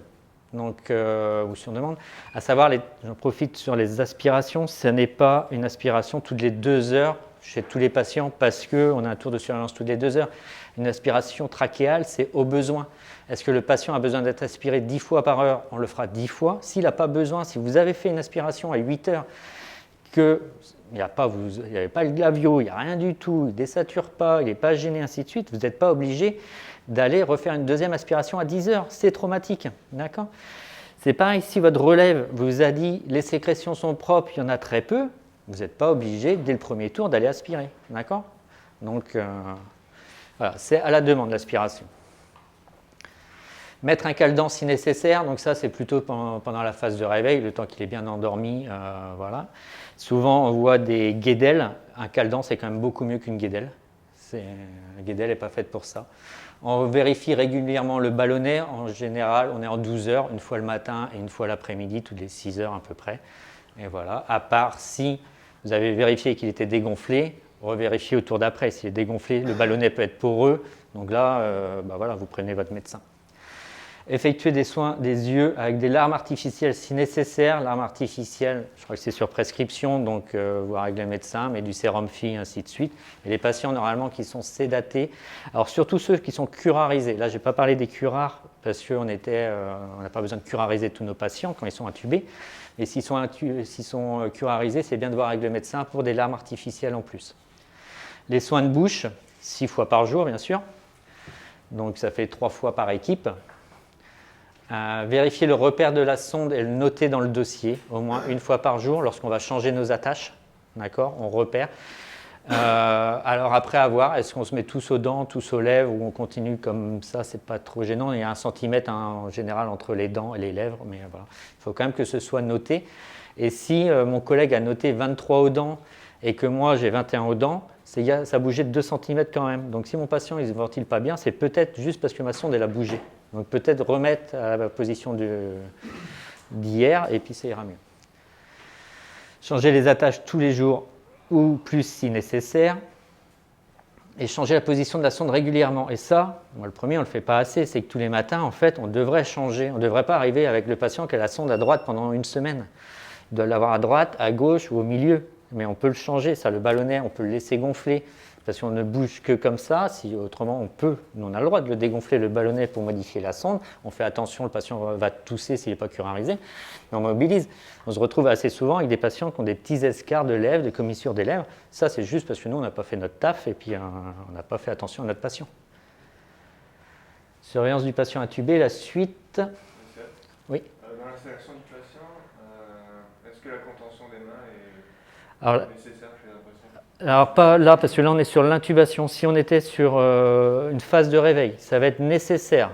donc, ou sur demande, à savoir, j'en profite sur les aspirations, ce n'est pas une aspiration toutes les 2 heures chez tous les patients parce qu'on a un tour de surveillance toutes les 2 heures. Une aspiration trachéale, c'est au besoin. Est-ce que le patient a besoin d'être aspiré 10 fois par heure? On le fera 10 fois. S'il n'a pas besoin, si vous avez fait une aspiration à 8 heures, qu'il n'y avait pas le glavio, il n'y a rien du tout, il ne désature pas, il n'est pas gêné, ainsi de suite, vous n'êtes pas obligé d'aller refaire une deuxième aspiration à 10 heures. C'est traumatique. D'accord? C'est pareil, si votre relève vous a dit les sécrétions sont propres, il y en a très peu, vous n'êtes pas obligé dès le premier tour d'aller aspirer. D'accord? Donc, voilà, c'est à la demande l'aspiration. Mettre un caldant si nécessaire, donc ça c'est plutôt pendant la phase de réveil, le temps qu'il est bien endormi. Voilà. Souvent on voit des guédelles, un caldant c'est quand même beaucoup mieux qu'une guédelle. La guédelle n'est pas faite pour ça. On vérifie régulièrement le ballonnet, en général on est en 12 heures, une fois le matin et une fois l'après-midi, toutes les 6 heures à peu près. Et voilà, à part si vous avez vérifié qu'il était dégonflé, revérifiez au tour d'après. S'il est dégonflé, le ballonnet peut être poreux, donc là voilà, vous prenez votre médecin. Effectuer des soins des yeux avec des larmes artificielles si nécessaire. Larmes artificielles, je crois que c'est sur prescription, donc voir avec le médecin, mais du sérum phi, ainsi de suite. Et les patients normalement qui sont sédatés, alors surtout ceux qui sont curarisés. Là, je n'ai pas parlé des curares parce qu'on n'a pas besoin de curariser tous nos patients quand ils sont intubés. Et s'ils sont curarisés, c'est bien de voir avec le médecin pour des larmes artificielles en plus. Les soins de bouche, 6 fois par jour, bien sûr. Donc ça fait 3 fois par équipe. Vérifier le repère de la sonde et le noter dans le dossier, au moins une fois par jour, lorsqu'on va changer nos attaches. D'accord, on repère. Alors après, à voir, est-ce qu'on se met tous aux dents, tous aux lèvres, ou on continue comme ça, c'est pas trop gênant. Il y a 1 centimètre en général entre les dents et les lèvres, mais voilà. Il faut quand même que ce soit noté. Et si mon collègue a noté 23 aux dents et que moi j'ai 21 aux dents, ça a bougé de 2 cm quand même. Donc si mon patient ne se ventile pas bien, c'est peut-être juste parce que ma sonde elle a bougé. Donc peut-être remettre à la position d'hier et puis ça ira mieux. Changer les attaches tous les jours ou plus si nécessaire. Et changer la position de la sonde régulièrement. Et ça, moi le premier, on ne le fait pas assez, c'est que tous les matins, en fait, on devrait changer. On ne devrait pas arriver avec le patient qui a la sonde à droite pendant une semaine. Il doit l'avoir à droite, à gauche ou au milieu. Mais on peut le changer, ça, le ballonnet, on peut le laisser gonfler. Parce qu'on ne bouge que comme ça, si autrement on a le droit de le dégonfler, le ballonnet, pour modifier la sonde. On fait attention, le patient va tousser s'il n'est pas curarisé, mais on mobilise. On se retrouve assez souvent avec des patients qui ont des petits escarres de lèvres, des commissures des lèvres. Ça, c'est juste parce que nous, on n'a pas fait notre taf et puis on n'a pas fait attention à notre patient. Surveillance du patient intubé, la suite. Oui. Dans l'installation du patient, est-ce que la contention des mains Alors, est nécessaire chez un patient? Alors pas là, parce que là on est sur l'intubation. Si on était sur une phase de réveil, ça va être nécessaire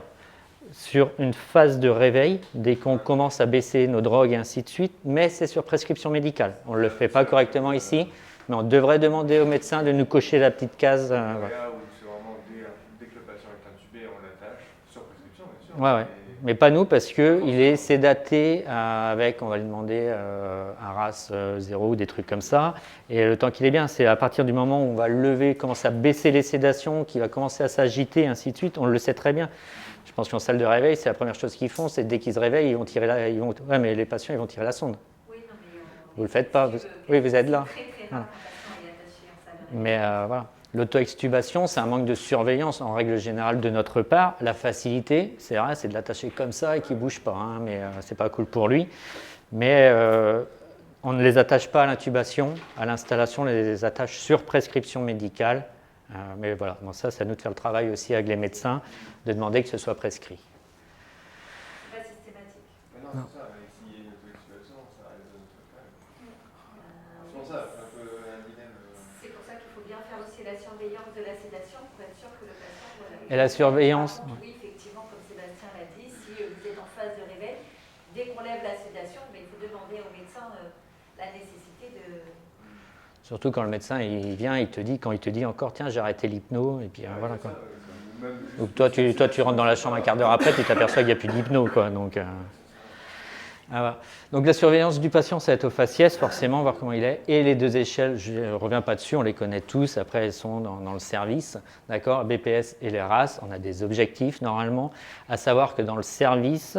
sur une phase de réveil, dès qu'on commence à baisser nos drogues et ainsi de suite, mais c'est sur prescription médicale. On ne le fait pas correctement ici, mais on devrait demander au médecin de nous cocher la petite case. Là où c'est vraiment dès que le patient est intubé, on l'attache, sur prescription bien sûr. Ouais. Mais pas nous, parce qu'il est sédaté avec, on va lui demander un RAS 0 ou des trucs comme ça. Et le temps qu'il est bien, c'est à partir du moment où on va lever, commencer à baisser les sédations, qu'il va commencer à s'agiter, et ainsi de suite. On le sait très bien. Je pense qu'en salle de réveil, c'est la première chose qu'ils font, c'est dès qu'ils se réveillent, ils vont tirer ouais, mais les patients, ils vont tirer la sonde. Oui, non, mais vous le faites pas. Oui, vous êtes là. Très, très rare, un patient est attaché en salle de réveil. Mais voilà. L'auto-extubation, c'est un manque de surveillance en règle générale de notre part. La facilité, c'est vrai, c'est de l'attacher comme ça et qu'il ne bouge pas, hein, mais c'est pas cool pour lui. Mais on ne les attache pas à l'intubation, à l'installation, on les attache sur prescription médicale. Mais voilà, bon, ça, c'est à nous de faire le travail aussi avec les médecins, de demander que ce soit prescrit. C'est pas systématique. Mais non, c'est ça, mais s'il y a une auto-extubation, ça reste de notre cas. C'est pour ça, un peu un dilemme. C'est pour ça qu'il faut bien faire aussi la surveillance de la sédation pour être sûr que le patient. Voilà, Et la surveillance. Oui, effectivement, comme Sébastien l'a dit, si vous êtes en phase de réveil, dès qu'on lève la sédation, il faut demander au médecin la nécessité de. Surtout quand le médecin il vient, il te dit, quand il te dit encore, tiens, j'ai arrêté l'hypno, et puis voilà quoi. Donc toi, tu rentres dans la chambre un quart d'heure après, tu t'aperçois qu'il n'y a plus d'hypno, quoi. Donc, voilà. Donc la surveillance du patient, ça va être au faciès, forcément, voir comment il est. Et les 2 échelles, je ne reviens pas dessus, on les connaît tous. Après, elles sont dans le service, d'accord. BPS et les RAS, on a des objectifs normalement, à savoir que dans le service,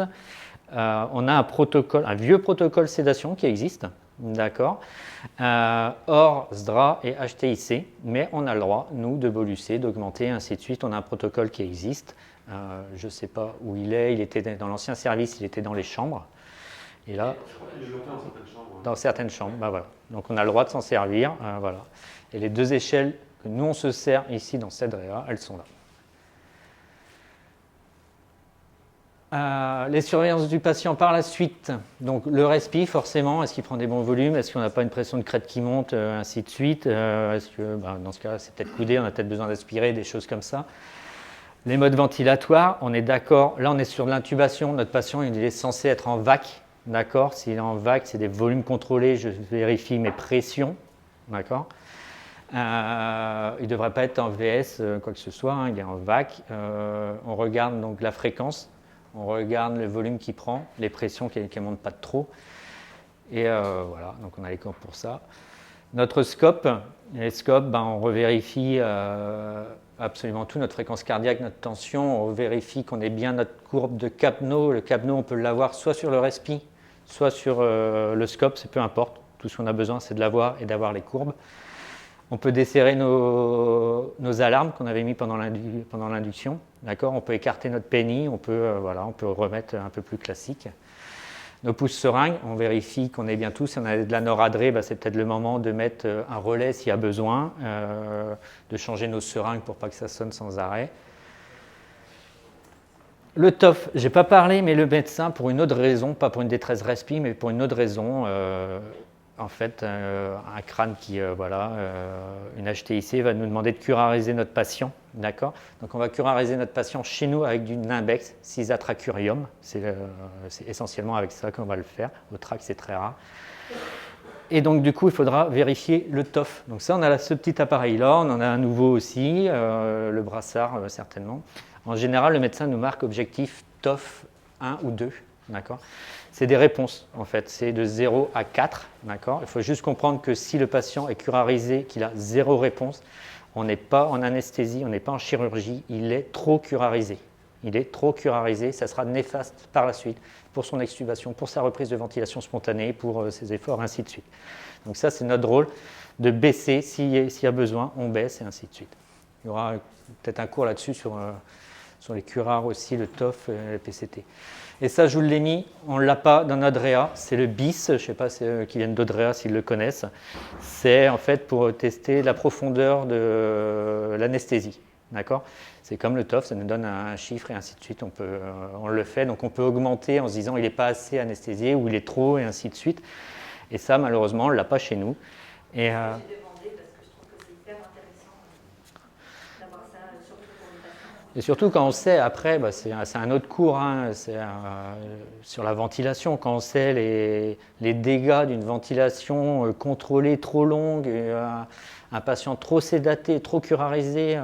on a un protocole, un vieux protocole sédation qui existe. D'accord. OR, SDRA et HTIC, mais on a le droit, nous, de bolucer, d'augmenter, ainsi de suite. On a un protocole qui existe. Je ne sais pas où il est. Il était dans l'ancien service, il était dans les chambres. Et là, Je crois qu'il est bloqué dans certaines chambres. dans certaines chambres, ben voilà. Donc on a le droit de s'en servir. Voilà. Et les 2 échelles que nous, on se sert ici dans cette DREA, elles sont là. Les surveillances du patient par la suite, donc le respi forcément, est-ce qu'il prend des bons volumes, est-ce qu'on n'a pas une pression de crête qui monte, ainsi de suite, est-ce que dans ce cas c'est peut-être coudé, on a peut-être besoin d'aspirer, des choses comme ça. Les modes ventilatoires, on est d'accord. Là, on est sur de l'intubation. Notre patient, il est censé être en VAC. D'accord. S'il est en VAC, c'est des volumes contrôlés. Je vérifie mes pressions. D'accord. Il ne devrait pas être en VS, quoi que ce soit. Hein, il est en VAC. On regarde donc la fréquence. On regarde le volume qu'il prend, les pressions qui ne montent pas de trop. Et voilà, donc on a les cours pour ça. Notre scope, les scopes, on revérifie absolument tout, notre fréquence cardiaque, notre tension, on vérifie qu'on ait bien notre courbe de Capno. Le Capno, on peut l'avoir soit sur le respi, soit sur le scope, c'est peu importe. Tout ce qu'on a besoin, c'est de l'avoir et d'avoir les courbes. On peut desserrer nos alarmes qu'on avait mis pendant l'induction. D'accord, on peut écarter notre penny, on peut remettre un peu plus classique. Nos pouces seringues, on vérifie qu'on est bien tous. Si on a de la noradrée, c'est peut-être le moment de mettre un relais s'il y a besoin, de changer nos seringues pour pas que ça sonne sans arrêt. Le TOF, je n'ai pas parlé, mais le médecin, pour une autre raison, pas pour une détresse respi, mais pour une autre raison, en fait, un crâne qui, une HTIC va nous demander de curariser notre patient, d'accord. Donc on va curariser notre patient chez nous avec du Nimbex, Cisatracurium, c'est essentiellement avec ça qu'on va le faire. Au trac, c'est très rare. Et donc du coup, il faudra vérifier le TOF. Donc ça, on a ce petit appareil-là, on en a un nouveau aussi, le brassard certainement. En général, le médecin nous marque objectif TOF 1 ou 2, d'accord. C'est des réponses, en fait, c'est de 0 à 4, d'accord. Il faut juste comprendre que si le patient est curarisé, qu'il a 0 réponse, on n'est pas en anesthésie, on n'est pas en chirurgie, il est trop curarisé. Il est trop curarisé, ça sera néfaste par la suite pour son extubation, pour sa reprise de ventilation spontanée, pour ses efforts, ainsi de suite. Donc ça, c'est notre rôle de baisser, s'il y a besoin, on baisse, et ainsi de suite. Il y aura peut-être un cours là-dessus sur les curars aussi, le TOF et le PCT. Et ça, je vous l'ai mis, on ne l'a pas dans notre DREA, c'est le BIS, je ne sais pas qui viennent d'Odrea s'ils le connaissent. C'est en fait pour tester la profondeur de l'anesthésie. D'accord. C'est comme le TOF, ça nous donne un chiffre et ainsi de suite. On le fait, donc on peut augmenter en se disant il n'est pas assez anesthésié ou il est trop et ainsi de suite. Et ça, malheureusement, on ne l'a pas chez nous. Et, j'ai demandé parce que je trouve que c'est hyper intéressant d'avoir ça, surtout pour les patients. Et surtout quand on sait, après, c'est un autre cours, hein, sur la ventilation, quand on sait les dégâts d'une ventilation contrôlée trop longue, un patient trop sédaté, trop curarisé,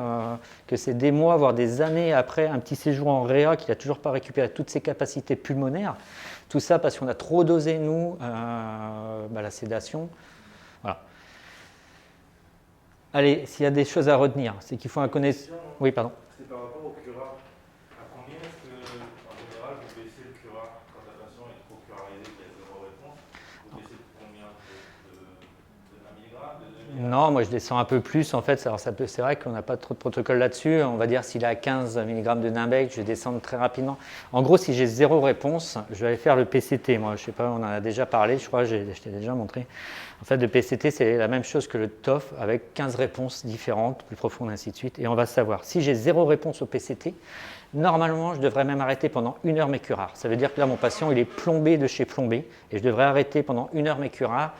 que c'est des mois, voire des années après un petit séjour en réa, qu'il n'a toujours pas récupéré toutes ses capacités pulmonaires, tout ça parce qu'on a trop dosé, nous, la sédation. Voilà. Allez, s'il y a des choses à retenir, c'est qu'il faut un connaisseur. Oui, pardon. C'est par rapport au curar. À combien est-ce que, en général, vous baissez le curar quand la patient est trop curarisée, qu'il y a 0 réponse? Vous baissez de combien? De 1 mg, de 2 mg? Non, moi je descends un peu plus en fait. Alors c'est vrai qu'on n'a pas trop de protocole là-dessus. On va dire s'il est à 15 mg de Nimbex, je vais descendre très rapidement. En gros, si j'ai 0 réponse, je vais aller faire le PCT. Moi, je sais pas, on en a déjà parlé, je crois, je t'ai déjà montré. En fait, le PCT, c'est la même chose que le TOF avec 15 réponses différentes, plus profondes, ainsi de suite. Et on va savoir. Si j'ai 0 réponse au PCT, normalement, je devrais même arrêter pendant 1 heure mes curars. Ça veut dire que là, mon patient, il est plombé de chez plombé. Et je devrais arrêter pendant 1 heure mes curars.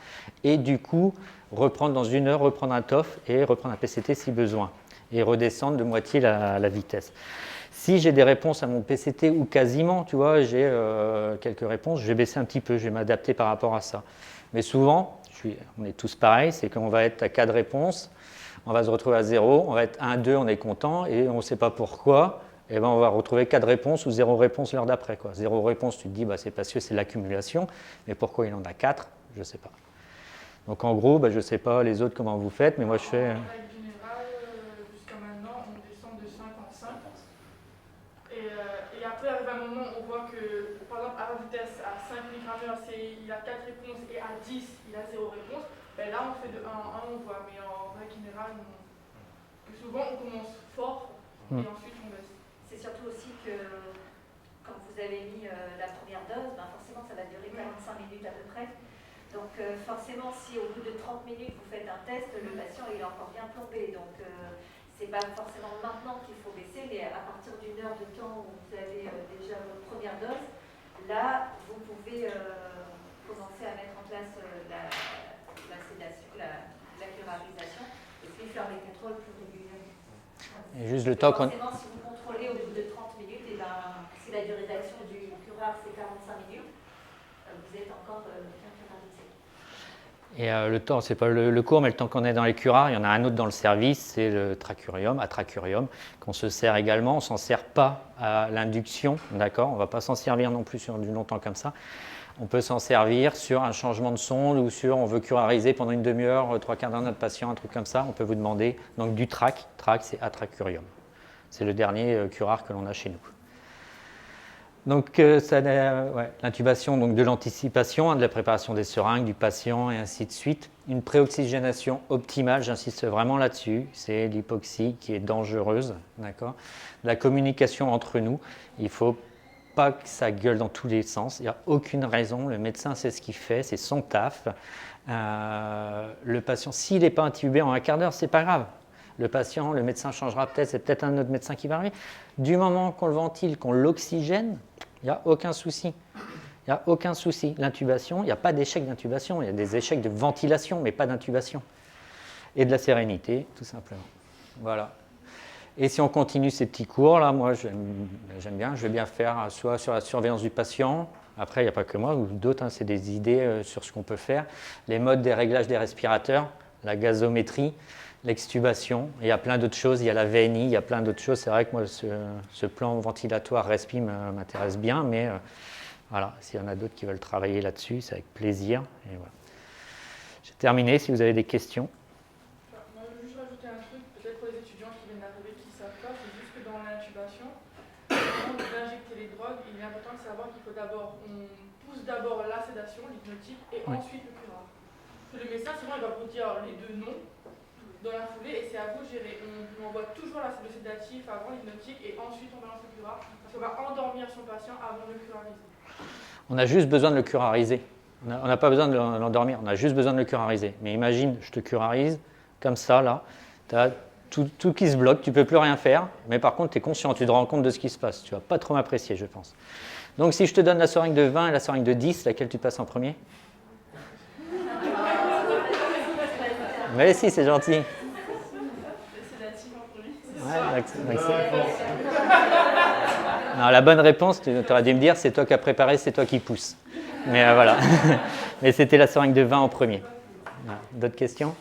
Et du coup, reprendre dans 1 heure, reprendre un TOF et reprendre un PCT si besoin. Et redescendre de moitié la vitesse. Si j'ai des réponses à mon PCT ou quasiment, tu vois, j'ai quelques réponses, je vais baisser un petit peu, je vais m'adapter par rapport à ça. Mais souvent, on est tous pareils, c'est qu'on va être à 4 réponses, on va se retrouver à 0, on va être 1, 2, on est content et on ne sait pas pourquoi, et ben on va retrouver 4 réponses ou 0 réponse l'heure d'après. 0 réponse, tu te dis, c'est parce que c'est l'accumulation, mais pourquoi il en a 4, je ne sais pas. Donc en gros, je ne sais pas les autres comment vous faites, mais moi je fais... En règle générale, jusqu'à maintenant, on descend de 5 en 5. Et après, arrive un moment, on voit que, par exemple, à la vitesse, à 5 mg/h, il a 4 réponses et à 10, il a 0 réponse. Là, on fait de 1 en 1, on voit. Mais en règle générale, souvent, on commence fort et ensuite on baisse. C'est surtout aussi que quand vous avez mis la première dose, forcément, ça va durer 45 minutes à peu près. Donc forcément, si au bout de 30 minutes, vous faites un test, le patient il est encore bien plombé. Donc c'est pas forcément maintenant qu'il faut baisser, mais à partir d'une heure de temps où vous avez déjà votre première dose, là, vous pouvez commencer à mettre en place la sédation, la curarisation, et puis faire les contrôles plus régulièrement. Et juste le temps qu'on... Forcément, si vous contrôlez curare c'est 45 minutes, vous êtes encore bien curarisé. Et le temps, c'est pas le cours, mais le temps qu'on est dans les curares, il y en a un autre dans le service, c'est le tracurium, atracurium, qu'on se sert également. On ne s'en sert pas à l'induction, d'accord? On ne va pas s'en servir non plus sur du longtemps comme ça. On peut s'en servir sur un changement de sonde ou sur on veut curariser pendant une demi-heure, 3/4 d'heure notre patient, un truc comme ça. On peut vous demander donc du trac. Trac, c'est atracurium. C'est le dernier curare que l'on a chez nous. Donc, l'intubation donc, de l'anticipation, de la préparation des seringues, du patient et ainsi de suite. Une préoxygénation optimale, j'insiste vraiment là-dessus, c'est l'hypoxie qui est dangereuse. D'accord ? La communication entre nous, il ne faut pas que ça gueule dans tous les sens. Il n'y a aucune raison, le médecin sait ce qu'il fait, c'est son taf. Le patient, s'il n'est pas intubé en un quart d'heure, c'est pas grave. Le patient, le médecin changera peut-être, c'est peut-être un autre médecin qui va arriver. Du moment qu'on le ventile, qu'on l'oxygène, il n'y a aucun souci. Il n'y a aucun souci. L'intubation, il n'y a pas d'échec d'intubation, il y a des échecs de ventilation, mais pas d'intubation. Et de la sérénité, tout simplement. Voilà. Et si on continue ces petits cours, là, moi j'aime bien, je vais bien faire soit sur la surveillance du patient, après il n'y a pas que moi, ou d'autres, hein, c'est des idées sur ce qu'on peut faire, les modes des réglages des respirateurs, la gazométrie, l'extubation, il y a plein d'autres choses, il y a la VNI, il y a plein d'autres choses. C'est vrai que moi ce plan ventilatoire RESPI m'intéresse bien, mais voilà, s'il y en a d'autres qui veulent travailler là-dessus, c'est avec plaisir. Et voilà. J'ai terminé, si vous avez des questions. Moi, je veux juste rajouter un truc, peut-être pour les étudiants qui viennent d'arriver, qui ne savent pas, c'est juste que dans l'intubation, avant d'injecter les drogues, il est important de savoir qu'il faut d'abord, on pousse d'abord la sédation, l'hypnotique, et ensuite le curare. Le médecin, souvent, il va vous dire les deux noms dans la foulée, et c'est à vous de gérer. On envoie toujours le sédatif avant l'hypnotique, et ensuite on balance le curare, parce qu'on va endormir son patient avant de le curariser. On a juste besoin de le curariser. On n'a pas besoin de l'endormir, on a juste besoin de le curariser. Mais imagine, je te curarise, comme ça, là, tu as tout qui se bloque, tu ne peux plus rien faire, mais par contre, tu es conscient, tu te rends compte de ce qui se passe. Tu ne vas pas trop m'apprécier, je pense. Donc, si je te donne la seringue de 20 et la seringue de 10, laquelle tu passes en premier? Mais si, c'est gentil. Le sédatif en premier. Non, la bonne réponse, tu aurais dû me dire, c'est toi qui as préparé, c'est toi qui pousse. Mais voilà. Mais c'était la seringue de 20 en premier. Voilà. D'autres questions?